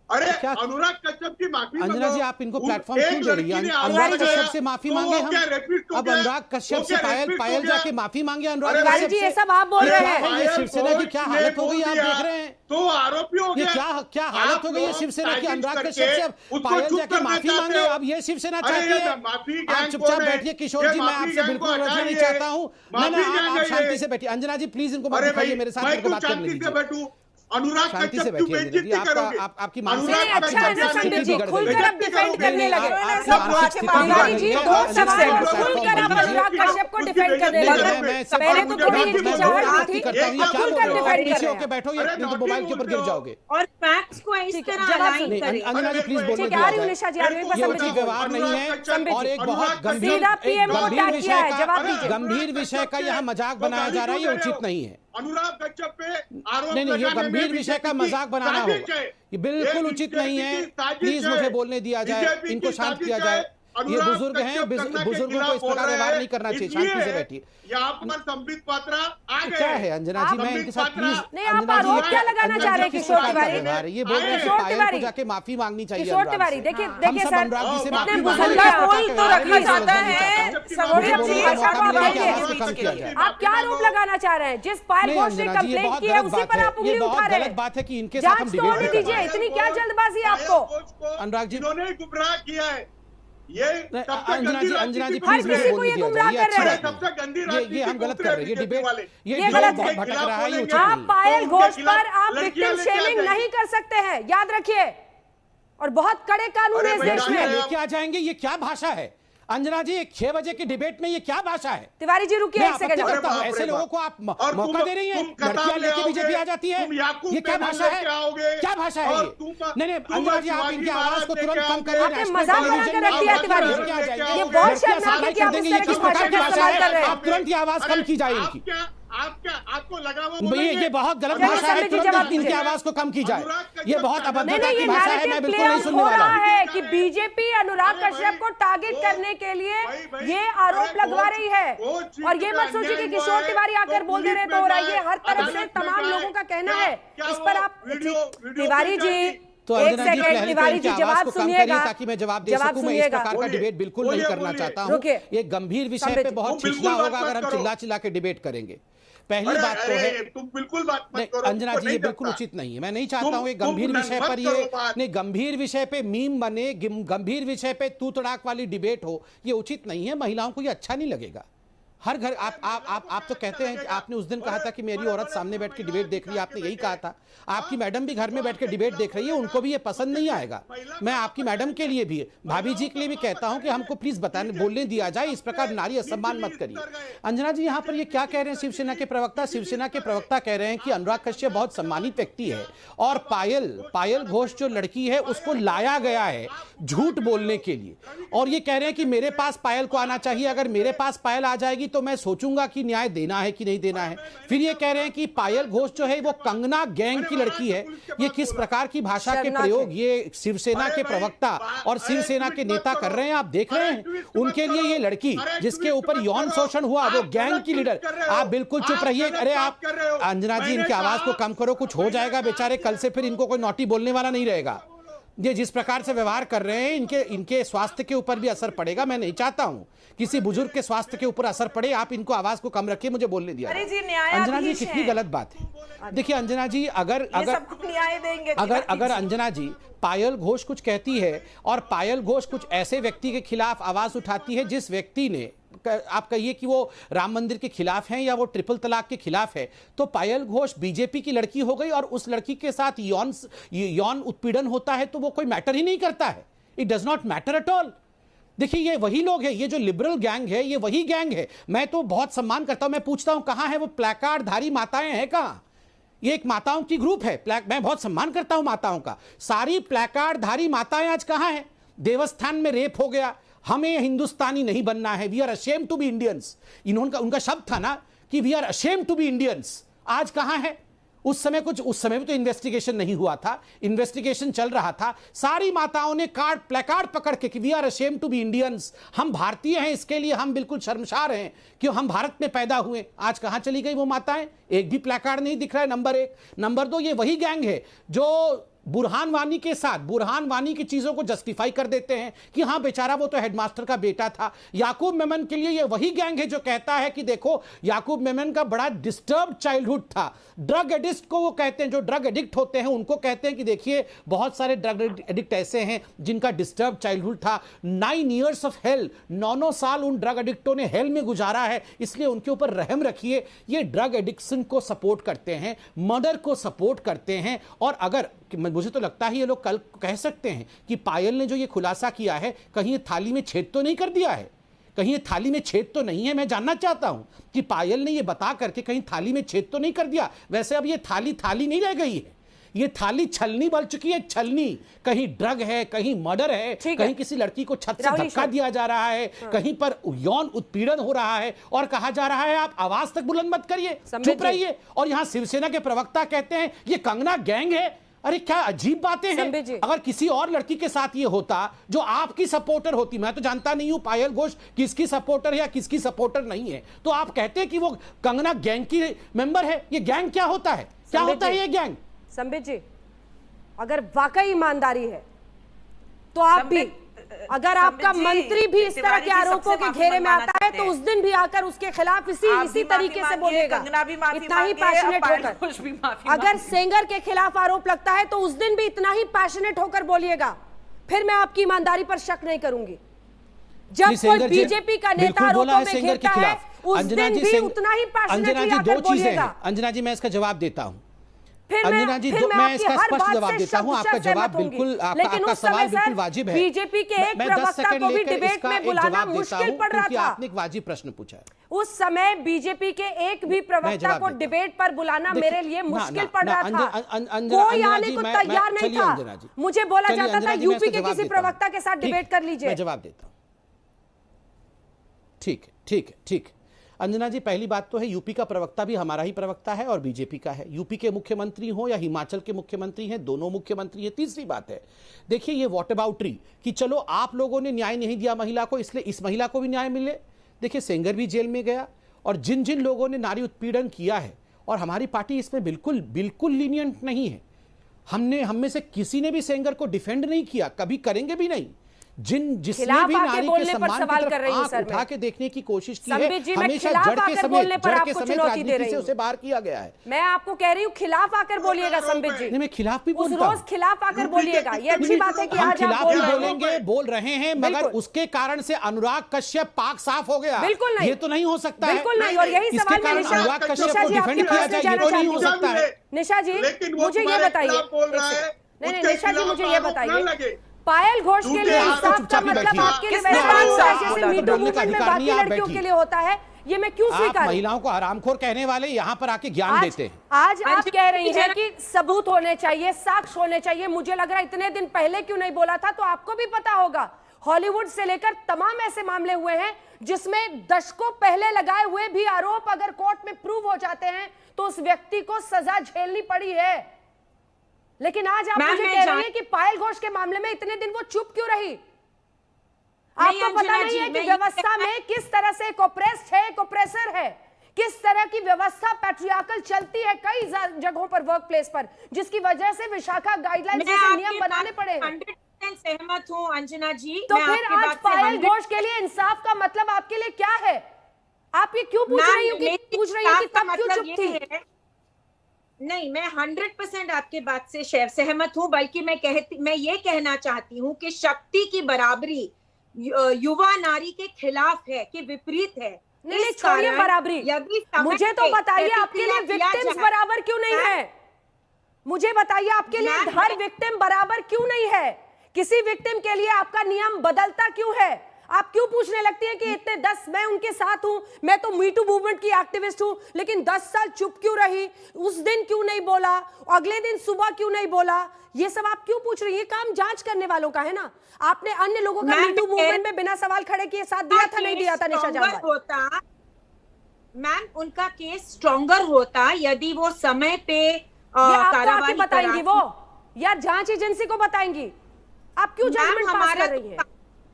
अरे अनुराग कश्यप की माफी अंजना जी, आप इनको प्लेटफॉर्म क्यों दे रही है? अनुराग कश्यप से माफी मांगे हम, अब अनुराग कश्यप से पायल जाके माफी मांगे अनुराग कश्यप जी, ये सब आप बोल रहे हैं। ये शिवसेना की क्या हालत हो गई आप देख रहे हैं? तो आरोपी हो गया, क्या हालत हो गई है शिवसेना की? अनुराग कश्यप से पायल जाके माफी मांगे, अब ये शिवसेना चाहती है। आप चुपचाप बैठिए किशोर जी, मैं आपसे बिल्कुल उलझना नहीं चाहता हूँ। आप शांति से बैठिए। अंजना जी प्लीज इनको मत दिखाइए, मेरे साथ बात करने दीजिए। अनुराग शांति कश्यप से क्यों बैठिए बेइज्जती करोगे? आपकी अनुराग अच्छा है ना संदीप जी, खुलकर अब डिफेंड करने लगे। तिवारी जी, दो सवाल और खुलकर आप अनुराग कश्यप को डिफेंड करने लगे। पहले तो थोड़ी हिचकिचाहट थी, अब खुलकर डिफेंड कर रहे हैं। बैठो, ये मोबाइल के ऊपर गिर जाओगे। और फैक्ट्स को इस तरह अलाइन करें। अंजना जी प्लीज बोलने ठीक है, आ रही हूं निशा जी, आ रही हूं, ये बस उचित व्यवहार नहीं है और एक बहुत गंभीर सीधा पीएम को गंभीर टैग किया है, जवाब विषय दीजिए। का गंभीर विषय का यहाँ मजाक बनाया जा रहा है, ये उचित नहीं है। अनुराग कश्यप पे आरोप नहीं, ये लगाने गंभीर में विषय का बीजेपी मजाक बनाना साजिश होगा, है। ये बिल्कुल उचित नहीं है। प्लीज मुझे बोलने दिया जाए, इनको शांत किया जाए। ये बुजुर्ग हैं, बुजुर्गों को इस प्रकार व्यवहार नहीं करना चाहिए। शांति से बैठिए। यहाँ पर संबित पात्रा आ गए। क्या है अंजना जी, मैं इनके साथ प्लीज नहीं, आप आरोप क्या लगाना चाह रहे हैं किशोर तिवारी? ये बोल रहे हैं कि पायल को जाके माफी मांगनी चाहिए। किशोर तिवारी देखिए सर, अनुराग जी से इतने माफी बुजुर्ग तो रखा जाता है। आप क्या आरोप लगाना चाह रहे हैं? जिस पायल घोष ने कंप्लेंट की है उसी पर आप उंगली उठा रहे हैं। बात है कि इनके साथ हम जांच तो होने दीजिए, इतनी क्या जल्दबाजी है आपको? अनुराग जी, इन्होंने गुमराह किया है। ये अंजना जी हर किसी को ये गुमराह कर रहे हैं। सबसे गंदी ये हम गलत कर रहे हैं। ये डिबेट ये गलत बहुत है। भटक रहा है, ये उचित आप नहीं। पायल घोष पर आप विक्टिम शेमिंग नहीं कर सकते हैं, याद रखिए। और बहुत कड़े कानून है इस देश में। लेके आ जाएंगे, ये क्या भाषा है? अंजना जी, एक 6 बजे की डिबेट में ये क्या भाषा है? तिवारी जी रुकिए एक सेकंड। ऐसे लोगों को आप मौका दे रही हैं? लड़कियां लेके बीजेपी आ जाती है, ये क्या भाषा है? क्या भाषा है ये? नहीं अंजना जी, आप इनकी आवाज को तुरंत कम करें। आपने मजाक बनाकर रख दिया तिवारी जी, ये बहुत शर्मनाक है कि आप इस तरह की भाषा का इस्तेमाल कर रहे हैं। आप तुरंत ये आवाज कम की जाए इनकी। आपको लगा ये बहुत गलत भाषा है, तुरंत इनकी आवाज को कम की जाए। ये बहुत अभद्रता की भाषा है, मैं बिल्कुल नहीं सुनने वाला हूं। है कि बीजेपी अनुराग कश्यप को टारगेट करने के लिए ये आरोप लगवा रही है। और ये मत सोचिए कि किशोर तिवारी आकर बोल दे रहे तो हो रहा है। ये हर तरफ से तमाम लोगों का कहना है। इस पर आप तिवारी जी तो एक सेकंड, तिवारी जी जवाब सुनिएगा, ताकि मैं जवाब दे सकूं। मैं इस प्रकार का डिबेट बिल्कुल नहीं करना चाहता हूं। ये गंभीर विषय पे बहुत छिछला होगा अगर हम चिल्ला चिल्ला के डिबेट करेंगे। पहली बात तो है, तुम बिल्कुल बात मत करो। अंजना जी, ये बिल्कुल उचित नहीं है। मैं नहीं चाहता हूं ये गंभीर विषय पर ये गंभीर विषय पे मीम बने, गंभीर विषय पे तू तड़ाक वाली डिबेट हो, ये उचित नहीं है। महिलाओं को ये अच्छा नहीं लगेगा। हर घर आप तो कहते हैं कि आपने उस दिन कहा था कि मेरी औरत सामने बैठ के डिबेट देख रही है, आपने यही कहा था। आपकी मैडम भी घर में बैठ के डिबेट देख रही है, उनको भी ये पसंद नहीं आएगा। मैं आपकी मैडम के लिए भी, भाभी जी के लिए भी कहता हूं कि हमको प्लीज बताने बोलने दिया जाए, इस प्रकार नारी असम्मान मत करिए। अंजना जी, यहाँ पर ये क्या कह रहे हैं शिवसेना के प्रवक्ता? शिवसेना के प्रवक्ता कह रहे हैं कि अनुराग कश्यप बहुत सम्मानित व्यक्ति है और पायल घोष जो लड़की है उसको लाया गया है झूठ बोलने के लिए। और ये कह रहे हैं कि मेरे पास पायल को आना चाहिए, अगर मेरे पास पायल आ जाएगी तो मैं सोचूंगा कि न्याय देना है कि नहीं देना है। फिर ये कह रहे हैं कि पायल घोष जो है वो कंगना गैंग की लड़की है। ये किस प्रकार की भाषा के प्रयोग ये शिवसेना के प्रवक्ता और शिवसेना के नेता कर रहे हैं, आप देख रहे हैं। उनके लिए ये लड़की जिसके ऊपर यौन शोषण हुआ, वो गैंग की लीडर। आप बिल्कुल चुप रहिए। अरे आप अंजना जी, इनकी आवाज को कम करो, कुछ हो जाएगा बेचारे। कल से फिर इनको कोई नोटी बोलने वाला नहीं रहेगा। ये जिस प्रकार से व्यवहार कर रहे हैं, इनके स्वास्थ्य के ऊपर भी असर पड़ेगा। मैं नहीं चाहता हूं किसी बुजुर्ग के स्वास्थ्य के ऊपर असर पड़े। आप इनको आवाज को कम रखिए, मुझे बोलने दिया। अंजना जी, कितनी गलत बात है। देखिए अंजना जी, अगर अंजना जी पायल घोष कुछ कहती है और पायल घोष कुछ ऐसे व्यक्ति के खिलाफ आवाज उठाती है जिस व्यक्ति ने, आप कहिए कि वो राम मंदिर के खिलाफ हैं या वो ट्रिपल तलाक के खिलाफ है, तो पायल घोष बीजेपी की लड़की हो गई और उस लड़की के साथ यौन उत्पीड़न होता है तो वो कोई मैटर ही नहीं करता है। It does not matter at all. देखिए, ये वही लोग हैं, ये जो लिबरल गैंग है, ये वही गैंग है। मैं तो बहुत सम्मान करता हूं। मैं पूछता हूं कहां है वो प्लैकार्ड धारी माताएं हैं? कहां? ये एक माताओं की ग्रुप है। मैं बहुत सम्मान करता हूं माताओं का। सारी प्लैकार्ड धारी माताएं आज कहां हैं? देवस्थान में रेप हो गया, हमें हिंदुस्तानी नहीं बनना है, we are ashamed to be Indians. उनका शब्द था ना कि we are ashamed to be Indians. आज कहां है? उस समय भी तो इन्वेस्टिगेशन नहीं हुआ था, इन्वेस्टिगेशन चल रहा था। सारी माताओं ने प्लेकार्ड पकड़ के कि we are ashamed to be Indians, हम भारतीय हैं, इसके लिए हम बिल्कुल शर्मसार हैं कि हम भारत में पैदा हुए। आज कहां चली गई वो माताएं? एक भी प्लेकार्ड नहीं दिख रहा है, नंबर 1। नंबर 2, ये वही गैंग है जो बुरहान वानी के साथ बुरहान वानी की चीजों को जस्टिफाई कर देते हैं कि हाँ बेचारा वो तो हेडमास्टर का बेटा था। याकूब मेमन के लिए ये वही गैंग है जो कहता है कि देखो याकूब मेमन का बड़ा डिस्टर्ब चाइल्डहुड था। ड्रग एडिक्ट को वो कहते हैं, जो ड्रग एडिक्ट होते हैं उनको कहते हैं कि देखिए बहुत सारे ड्रग एडिक्ट ऐसे हैं जिनका डिस्टर्ब चाइल्डहुड था। 9 years ऑफ हेल, 9 साल उन ड्रग एडिक्टों ने हेल में गुजारा है, इसलिए उनके ऊपर रहम रखिए। ये ड्रग एडिक्शन को सपोर्ट करते हैं, मर्डर को सपोर्ट करते हैं। और अगर मुझे तो लगता है ये लोग कल कह सकते हैं कि पायल ने जो ये खुलासा किया है कहीं ये थाली में छेद तो नहीं कर दिया है, कहीं ये थाली में छेद तो नहीं है। मैं जानना चाहता हूं कि पायल ने ये बता करके कहीं थाली में छेद तो नहीं कर दिया। वैसे अब ये थाली नहीं रह गई है, ये थाली छलनी बन चुकी है, छलनी। कहीं ड्रग है, कहीं मर्डर है, कहीं किसी लड़की को छत से धक्का दिया जा रहा है, कहीं पर यौन उत्पीड़न हो रहा है और कहा जा रहा है आप आवाज तक बुलंद मत करिए, चुप रहिए। और यहां शिवसेना के प्रवक्ता कहते हैं ये कंगना गैंग है। अरे क्या अजीब बातें हैं। अगर किसी और लड़की के साथ ये होता जो आपकी सपोर्टर होती, मैं तो जानता नहीं हूं पायल घोष किसकी सपोर्टर है या किसकी सपोर्टर नहीं है, तो आप कहते हैं कि वो कंगना गैंग की मेंबर है। ये गैंग क्या होता है, क्या होता है ये गैंग? संबित जी, अगर वाकई ईमानदारी है तो आप भी, अगर आपका मंत्री भी इस तरह के आरोपों के घेरे में आता है तो उस दिन भी आकर उसके खिलाफ इसी तरीके से बोलेगा, इतना ही पैशनेट होकर। अगर सेंगर के खिलाफ आरोप लगता है तो उस दिन भी इतना ही पैशनेट होकर बोलिएगा, फिर मैं आपकी ईमानदारी पर शक नहीं करूंगी। जब कोई बीजेपी का नेता आरोपों में घेरता है उस दिन भी उतना ही पैशनेटली आकर बोलिएगा। अंजना जी, मैं इसका जवाब देता हूं। अंजना जी, मैं इसका स्पष्ट जवाब देता हूं। आपका जवाब बिल्कुल, आपका सवाल बिल्कुल वाजिब है। बीजेपी के एक प्रवक्ता को भी डिबेट में बुलाना मुश्किल पड़ रहा था। आपने एक वाजिब प्रश्न पूछा है। उस समय बीजेपी के एक भी प्रवक्ता को डिबेट पर बुलाना मेरे लिए मुश्किल पड़ रहा था, कोई आने को तैयार नहीं था। मुझे बोला जाता था यूपी के किसी प्रवक्ता के साथ डिबेट कर लीजिए। मैं जवाब देता हूं। ठीक। अंजना जी, पहली बात तो है यूपी का प्रवक्ता भी हमारा ही प्रवक्ता है और बीजेपी का है। यूपी के मुख्यमंत्री हो या हिमाचल के मुख्यमंत्री हैं, दोनों मुख्यमंत्री हैं। तीसरी बात है, देखिए ये वॉट अबाउटरी कि चलो आप लोगों ने न्याय नहीं दिया महिला को इसलिए इस महिला को भी न्याय मिले। देखिए सेंगर भी जेल में गया और जिन जिन लोगों ने नारी उत्पीड़न किया है, और हमारी पार्टी इसमें बिल्कुल लीनियंट नहीं है। हम में से किसी ने भी सेंगर को डिफेंड नहीं किया, कभी करेंगे भी नहीं। जिसने भी नारी के सम्मान की तरफ आंख उठा के देखने की कोशिश की है, हमेशा जड़ के समेत राजनीति से उसे बाहर किया गया है। मैं आपको कह रही हूँ खिलाफ आकर बोलिएगा संबित जी। मैं खिलाफ भी बोलता हूँ, रोज खिलाफ आकर बोलिएगा। ये अच्छी बात है कि हम खिलाफ भी बोलेंगे, बोल रहे हैं, मगर उसके कारण से अनुराग कश्यप पाक साफ हो गया, बिल्कुल नहीं, ये तो नहीं हो सकता है। बिल्कुल नहीं। और यही सवाल मैं अनुराग कश्यप को डिफेंड किया जाए, ये तो नहीं हो सकता है। निशा जी मुझे ये बताइए, नहीं निशा जी मुझे ये बताइए, पायल घोष के लिए इंसाफ का मतलब आपके लिए जैसे मीटू मूवमेंट में बाकी लड़कियों के लिए होता है, ये मैं क्यों स्वीकार? महिलाओं को हरामखोर कहने वाले यहाँ पर आके ज्ञान देते हैं। आज आप कह रही हैं कि सबूत होने चाहिए, साक्ष्य होने चाहिए। मुझे लग रहा है इतने दिन पहले क्यों नहीं बोला था? तो आपको भी पता होगा हॉलीवुड से लेकर तमाम ऐसे मामले हुए हैं जिसमें दशकों पहले लगाए हुए भी आरोप अगर कोर्ट में प्रूव हो जाते हैं तो उस व्यक्ति को सजा झेलनी पड़ी है। लेकिन आज आप मुझे कह रही हैं कि पायल घोष के मामले में इतने दिन वो चुप क्यों रही? आपको पता नहीं है कि व्यवस्था में किस तरह से एक ऑप्रेस्ड है, एक ऑप्रेसर है, किस तरह की व्यवस्था पैट्रियार्कल चलती है कई जगहों पर, वर्क प्लेस पर, जिसकी वजह से विशाखा गाइडलाइंस जैसे नियम बनाने पड़े हैं। 100% सहमत हूं अंजना जी। तो फिर आज पायल घोष के लिए इंसाफ का मतलब आपके लिए क्या है? आप ये क्यों पूछ रही हो कि तब क्यों चुप थी? नहीं, मैं 100% आपके बात से सहमत हूं, बल्कि मैं ये कहना चाहती हूं कि शक्ति की बराबरी युवा नारी के खिलाफ है, कि विपरीत है। नहीं, छोड़िए बराबरी, मुझे तो बताइए आपके लिए विक्टिम्स बराबर क्यों नहीं है? मुझे बताइए आपके लिए हर विक्टिम बराबर क्यों नहीं है? किसी विक्टिम के लिए आपका नियम बदलता क्यों है? आप क्यों पूछने लगती हैं कि इतने 10 मैं उनके साथ हूं, मैं तो मीटू मूवमेंट की एक्टिविस्ट हूं, लेकिन 10 साल चुप क्यों रही? उस दिन क्यों नहीं बोला? अगले दिन सुबह क्यों नहीं बोला? ये सब आप क्यों पूछ रही हैं? ये काम जांच करने वालों का है ना। आपने अन्य लोगों का मीटू मूवमेंट में बिना सवाल खड़े किए साथ दिया था, नहीं दिया था? निशा जामवाल होता मैम, उनका केस स्ट्रॉन्गर होता यदि वो समय पे कार्रवाई बताएंगी वो, या जांच एजेंसी को बताएंगी? आप क्यों जजमेंट पास कर रही हैं?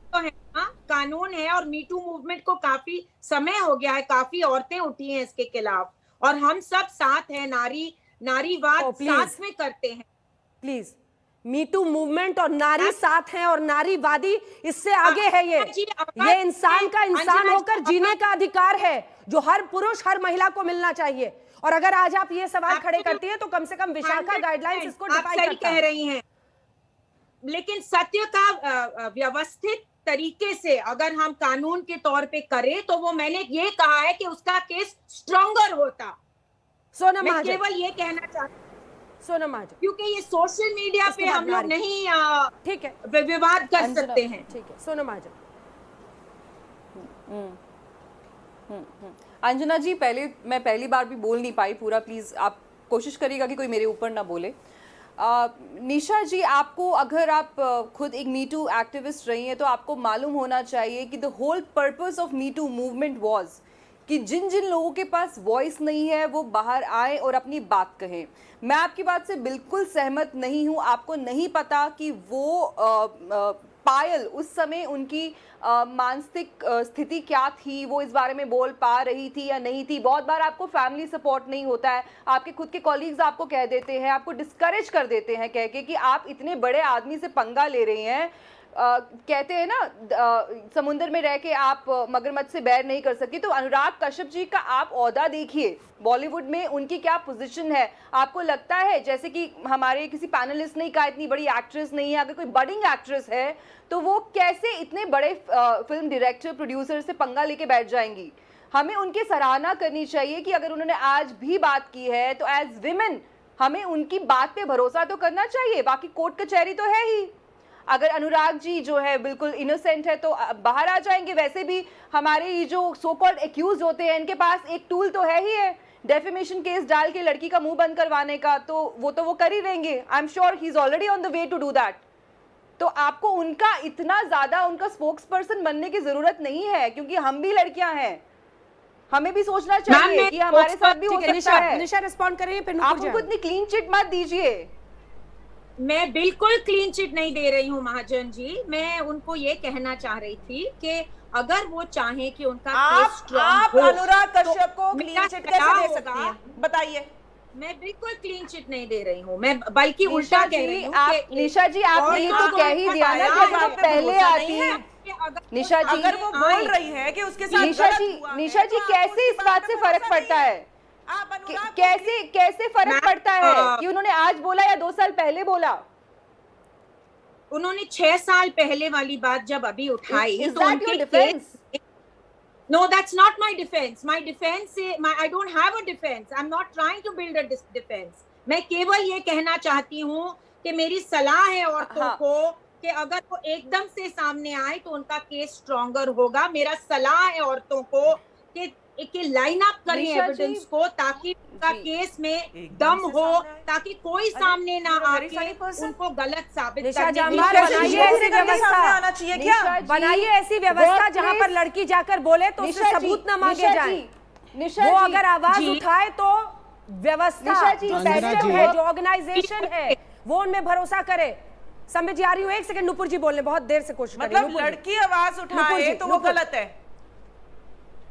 तो है ना, कानून है, और मीटू मूवमेंट को काफी समय हो गया है, काफी औरतें उठी हैं इसके खिलाफ, और हम सब साथ हैं, नारीवाद साथ में करते हैं। प्लीज मीटू मूवमेंट और नारी साथ हैं और नारीवादी इससे आगे है। ये इंसान का इंसान होकर जीने का अधिकार है जो हर पुरुष हर महिला को मिलना चाहिए। और अगर आज आप ये सवाल खड़े करती हैं तो कम से कम विशाखा गाइडलाइंस इसको डिफाइन करता है। कह रही हैं, लेकिन सत्य का व्यवस्थित तरीके से अगर हम कानून के तौर पे करें तो वो मैंने ये कहा है कि उसका केस स्ट्रॉन्गर होता। सोनम मैं केवल ये कहना चाहती, सोनम महाजन, क्योंकि ये सोशल मीडिया पे हम लोग नहीं ठीक है विवाद कर सकते हैं। ठीक है सोनम महाजन। अंजना जी, मैं पहली बार भी बोल नहीं पाई पूरा, प्लीज आप कोशिश करिएगा कि कोई मेरे ऊपर ना बोले। निशा जी, आपको अगर आप खुद एक मी टू एक्टिविस्ट रही हैं तो आपको मालूम होना चाहिए कि the whole purpose of me too movement was कि जिन जिन लोगों के पास वॉइस नहीं है वो बाहर आए और अपनी बात कहें। मैं आपकी बात से बिल्कुल सहमत नहीं हूं। आपको नहीं पता कि वो पायल उस समय उनकी मानसिक स्थिति क्या थी, वो इस बारे में बोल पा रही थी या नहीं थी। बहुत बार आपको फैमिली सपोर्ट नहीं होता है, आपके खुद के कॉलीग्स आपको कह देते हैं, आपको डिस्करेज कर देते हैं कह के कि आप इतने बड़े आदमी से पंगा ले रहे हैं। कहते हैं ना समुद्र में रह के आप मगरमच्छ से बैर नहीं कर सकती। तो अनुराग कश्यप जी का आप ओहदा देखिए, बॉलीवुड में उनकी क्या पोजीशन है। आपको लगता है जैसे कि हमारे किसी पैनलिस्ट ने कहा इतनी बड़ी एक्ट्रेस नहीं है, अगर कोई बडिंग एक्ट्रेस है तो वो कैसे इतने बड़े फिल्म डायरेक्टर प्रोड्यूसर से पंगा लेके बैठ जाएंगी। हमें उनकी सराहना करनी चाहिए कि अगर उन्होंने आज भी बात की है तो एज विमेन हमें उनकी बात पे भरोसा तो करना चाहिए। बाकी कोर्ट कचहरी तो है ही। अगर अनुराग जी जो है बिल्कुल इनोसेंट है तो बाहर आ जाएंगे। वैसे भी हमारे ये जो सो कॉल्ड एक्यूज होते हैं इनके पास एक टूल तो है ही है, डेफेमेशन केस डाल के लड़की का मुंह बंद करवाने का, तो वो कर ही देंगे। I am sure he is already on the way to do that. तो आपको उनका इतना ज्यादा उनका स्पोक्स पर्सन बनने की जरूरत नहीं है, क्योंकि हम भी लड़कियां हैं, हमें भी सोचना चाहिए कि हमारे साथ भी हो सकता है। निशा रिस्पॉन्ड करिए, आप उनको इतनी क्लीन चिट मत दीजिए। मैं बिल्कुल क्लीन चिट नहीं दे रही हूँ महाजन जी। मैं उनको ये कहना चाह रही थी कि अगर वो चाहे कि उनका आप अनुराग कश्यप को क्लीन चिट कैसे दे सकती हैं? बताइए। मैं बिल्कुल क्लीन चिट नहीं दे रही हूँ, मैं बल्कि उल्टा कह रही हूँ। निशा जी आपने ये तो कह ही दिया ना कि आप पहले आती हैं। निशा जी अगर वो बोल रही है कि उसके साथ निशा जी कैसे इस बात से फर्क पड़ता है? कैसे फर्क पड़ता है कि उन्होंने आज बोला या 2 साल पहले बोला? उन्होंने 6 साल पहले वाली बात जब अभी उठाई तो उनके case. No, that's not my defense. My defense is I don't have a defense. I'm not trying to build a defense. मैं केवल ये कहना चाहती हूँ कि मेरी सलाह है औरतों को कि अगर वो एकदम से सामने आए तो उनका केस स्ट्रॉन्गर होगा। मेरा सलाह है औरतों को कि लाइन अप करें एविडेंस को, ताकि उनका केस में दम हो, ताकि कोई सामने ना आके उनको गलत साबित बनाइए ऐसी व्यवस्था जहां पर लड़की जाकर बोले तो उससे सबूत न मांगे जाए। वो अगर आवाज उठाए तो व्यवस्था जो ऑर्गेनाइजेशन है वो उनमें भरोसा करे। संबित जी आ रही हूँ, 1 सेकंड। नुपुर जी बोलने बहुत देर से कोशिश कर रही हैं। मतलब लड़की आवाज उठाए तो वो गलत है?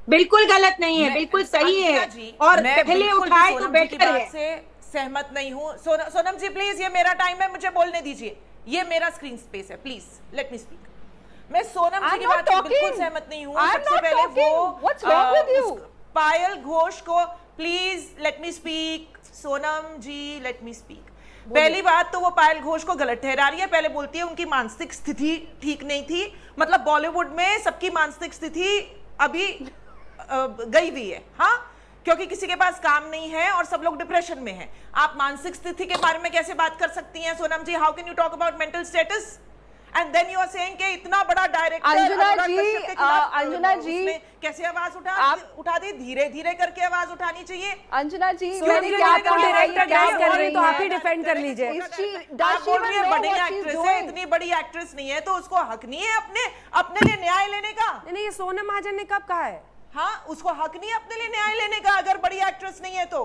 बिल्कुल गलत नहीं है, बिल्कुल सही है। और पहले उठाए तो बेटर है। से सहमत नहीं हूँ। सोनम जी प्लीज, ये मेरा टाइम है, मुझे बोलने दीजिए। ये मेरा स्क्रीन स्पेस है, प्लीज लेट मी स्पीक। मैं सोनम जी की बात से बिल्कुल सहमत नहीं हूँ। सबसे पहले वो पायल घोष को please let me speak. Sonam ji let me speak. पहली बात तो वो पायल घोष को गलत ठहरा रही है। पहले बोलती है उनकी मानसिक स्थिति ठीक नहीं थी। मतलब बॉलीवुड में सबकी मानसिक स्थिति अभी गई हुई है, हाँ, क्योंकि किसी के पास काम नहीं है और सब लोग डिप्रेशन में हैं। आप मानसिक स्थिति के बारे में कैसे बात कर सकती हैं Sonam ji? How can you talk about mental status and then you are saying कि इतना बड़ा डायरेक्टर अंजुना जी कैसे आवाज उठा दी? धीरे धीरे करके आवाज उठानी चाहिए। अंजुना जी डायरेक्टर डांस कर रही तो आप ही डिफेंड कर लीजिए। बड़ी एक्ट्रेस है, इतनी बड़ी एक्ट्रेस नहीं है तो उसको हक नहीं है अपने लिए न्याय लेने का? नहीं, ये सोनम महाजन ने कब कहा है? हाँ, उसको हक नहीं है अपने लिए न्याय लेने का अगर बड़ी एक्ट्रेस नहीं है तो।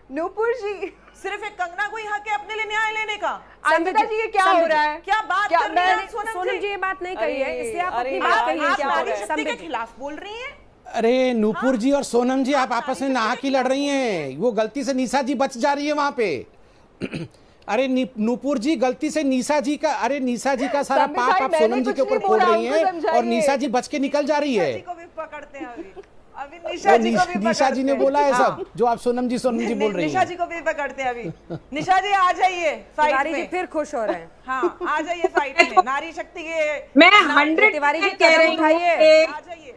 नूपुर जी सिर्फ एक कंगना को ही हक है अपने लिए न्याय लेने का। अंजना जी ये क्या हो रहा है? क्या बात कर रही हैं सोनम जी? ये बात नहीं कही है, इसलिए आप अपनी बात कहिए। के खिलाफ बोल रही हैं। अरे नूपुर जी और सोनम जी आप आपस में नाहक ही लड़ रही हैं। वो गलती से निशा जी बच जा रही है वहां पे। अरे नूपुर जी गलती से निशा जी का, अरे निशा जी का सारा पाप आप सोनम जी के ऊपर फोड़ रही हैं और निशा जी बच के निकल जा रही है। पकड़ते हैं अभी निशा जी ने बोला है सब जो आप सोनम जी बोल रही हैं। निशा जी को भी पकड़ते हैं अभी। निशा जी आ जाइए फाइट में। फिर खुश हो रहे हैं। हाँ आ जाइए फाइट में, नारी शक्ति के मैं 100 तिवारी जी कह रही हूँ आ जाइए।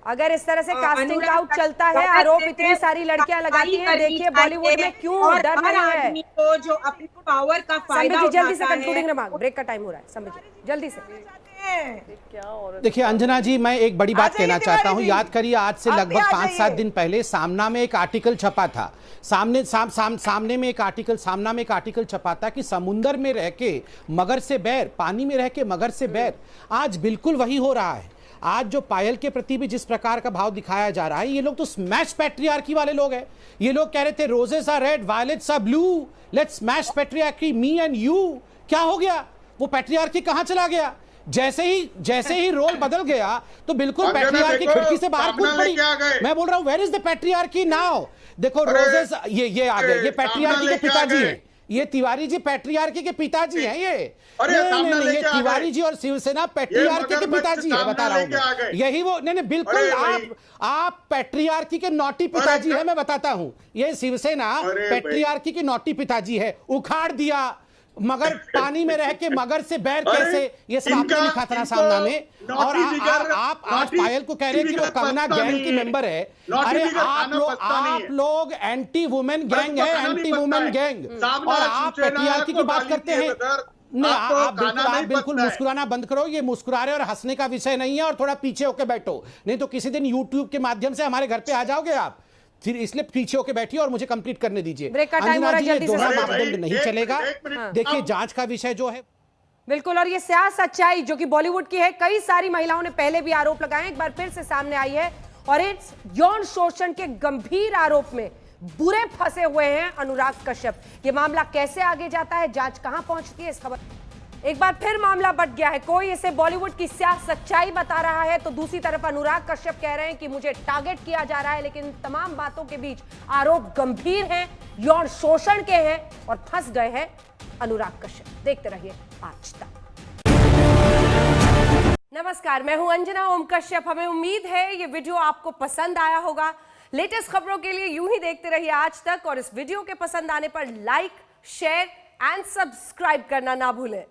अगर इस तरह से कास्टिंग आउट चलता है, आरोप इतनी सारी लड़कियां लगाती हैं, देखिए बॉलीवुड में क्यों डर रही है। आदमी को जो अपनी पावर का फायदा उठाता है। जल्दी से कंक्लूडिंग रिमार्क, ब्रेक का टाइम हो रहा है, समझिए जल्दी से। देखिए अंजना जी, मैं एक बड़ी बात कहना चाहता हूं। याद करिए आज से लगभग 5-7 दिन पहले सामना में एक आर्टिकल छपा था। सामने में एक आर्टिकल छपा था कि समुंदर में रह के मगर से बैर, पानी में रह के मगर से बैर। आज बिल्कुल वही हो रहा है। आज जो पायल के प्रति भी जिस प्रकार का भाव दिखाया जा रहा है, ये लोग तो स्मैश पैट्रियार्की वाले लोग हैं। ये लोग कह रहे थे roses are red, violets are blue, let's smash patriarchy, me and you. क्या हो गया? वो पैट्रियार्की कहां चला गया? जैसे ही रोल बदल गया तो बिल्कुल पैट्रियार्की खिड़की से बाहर कूद पड़ी। मैं बोल रहा हूं where is the patriarchy now? देखो रोजेस ये आ गए, ये पैट्रियार्की के पिताजी हैं। ये तिवारी जी पैट्रियार्की के पिताजी हैं। ये नहीं, ये तिवारी जी और शिवसेना पैट्रियार्की के पिताजी है, बता रहा हूँ यही वो। नहीं बिल्कुल आप पैट्रियार्की के नौटी पिताजी है, मैं बताता हूँ। ये शिवसेना पैट्रियार्की के नौटी पिताजी है। उखाड़ दिया मगर पानी में रह के मगर से बैर कैसे, ये सब आपने लिखा था सामना में। और आप आज पायल को कह रहे हैं कि वो कंगना गैंग की मेंबर है। अरे आप लोग एंटी वुमेन गैंग है, एंटी वुमेन गैंग, और आप पैट्रियार्की की बात करते हैं। नहीं, आप बिल्कुल मुस्कुराना बंद करो। ये मुस्कुराने और हंसने का विषय नहीं है, और थोड़ा पीछे होकर बैठो, नहीं तो किसी दिन यूट्यूब के माध्यम से हमारे घर पे आ जाओगे आप। फिर इसलिए पीछे होके बैठिए और मुझे कंप्लीट करने दीजिए। दोहरा मापदंड नहीं चलेगा। देखिए जांच का विषय जो है बिल्कुल, और ये स्याह सच्चाई जो कि बॉलीवुड की है, कई सारी महिलाओं ने पहले भी आरोप लगाए, एक बार फिर से सामने आई है। और इस यौन शोषण के गंभीर आरोप में बुरे फंसे हुए हैं अनुराग कश्यप। ये मामला कैसे आगे जाता है, जांच कहां पहुंचती है, इस खबर एक बार फिर मामला बढ़ गया है। कोई इसे बॉलीवुड की स्याह सच्चाई बता रहा है तो दूसरी तरफ अनुराग कश्यप कह रहे हैं कि मुझे टारगेट किया जा रहा है। लेकिन तमाम बातों के बीच आरोप गंभीर हैं, यौन शोषण के हैं और फंस गए हैं अनुराग कश्यप। देखते रहिए आज तक। नमस्कार, मैं हूं अंजना ओम कश्यप। हमें उम्मीद है ये वीडियो आपको पसंद आया होगा। लेटेस्ट खबरों के लिए यूं ही देखते रहिए आज तक, और इस वीडियो के पसंद आने पर लाइक, शेयर एंड सब्सक्राइब करना ना भूलें।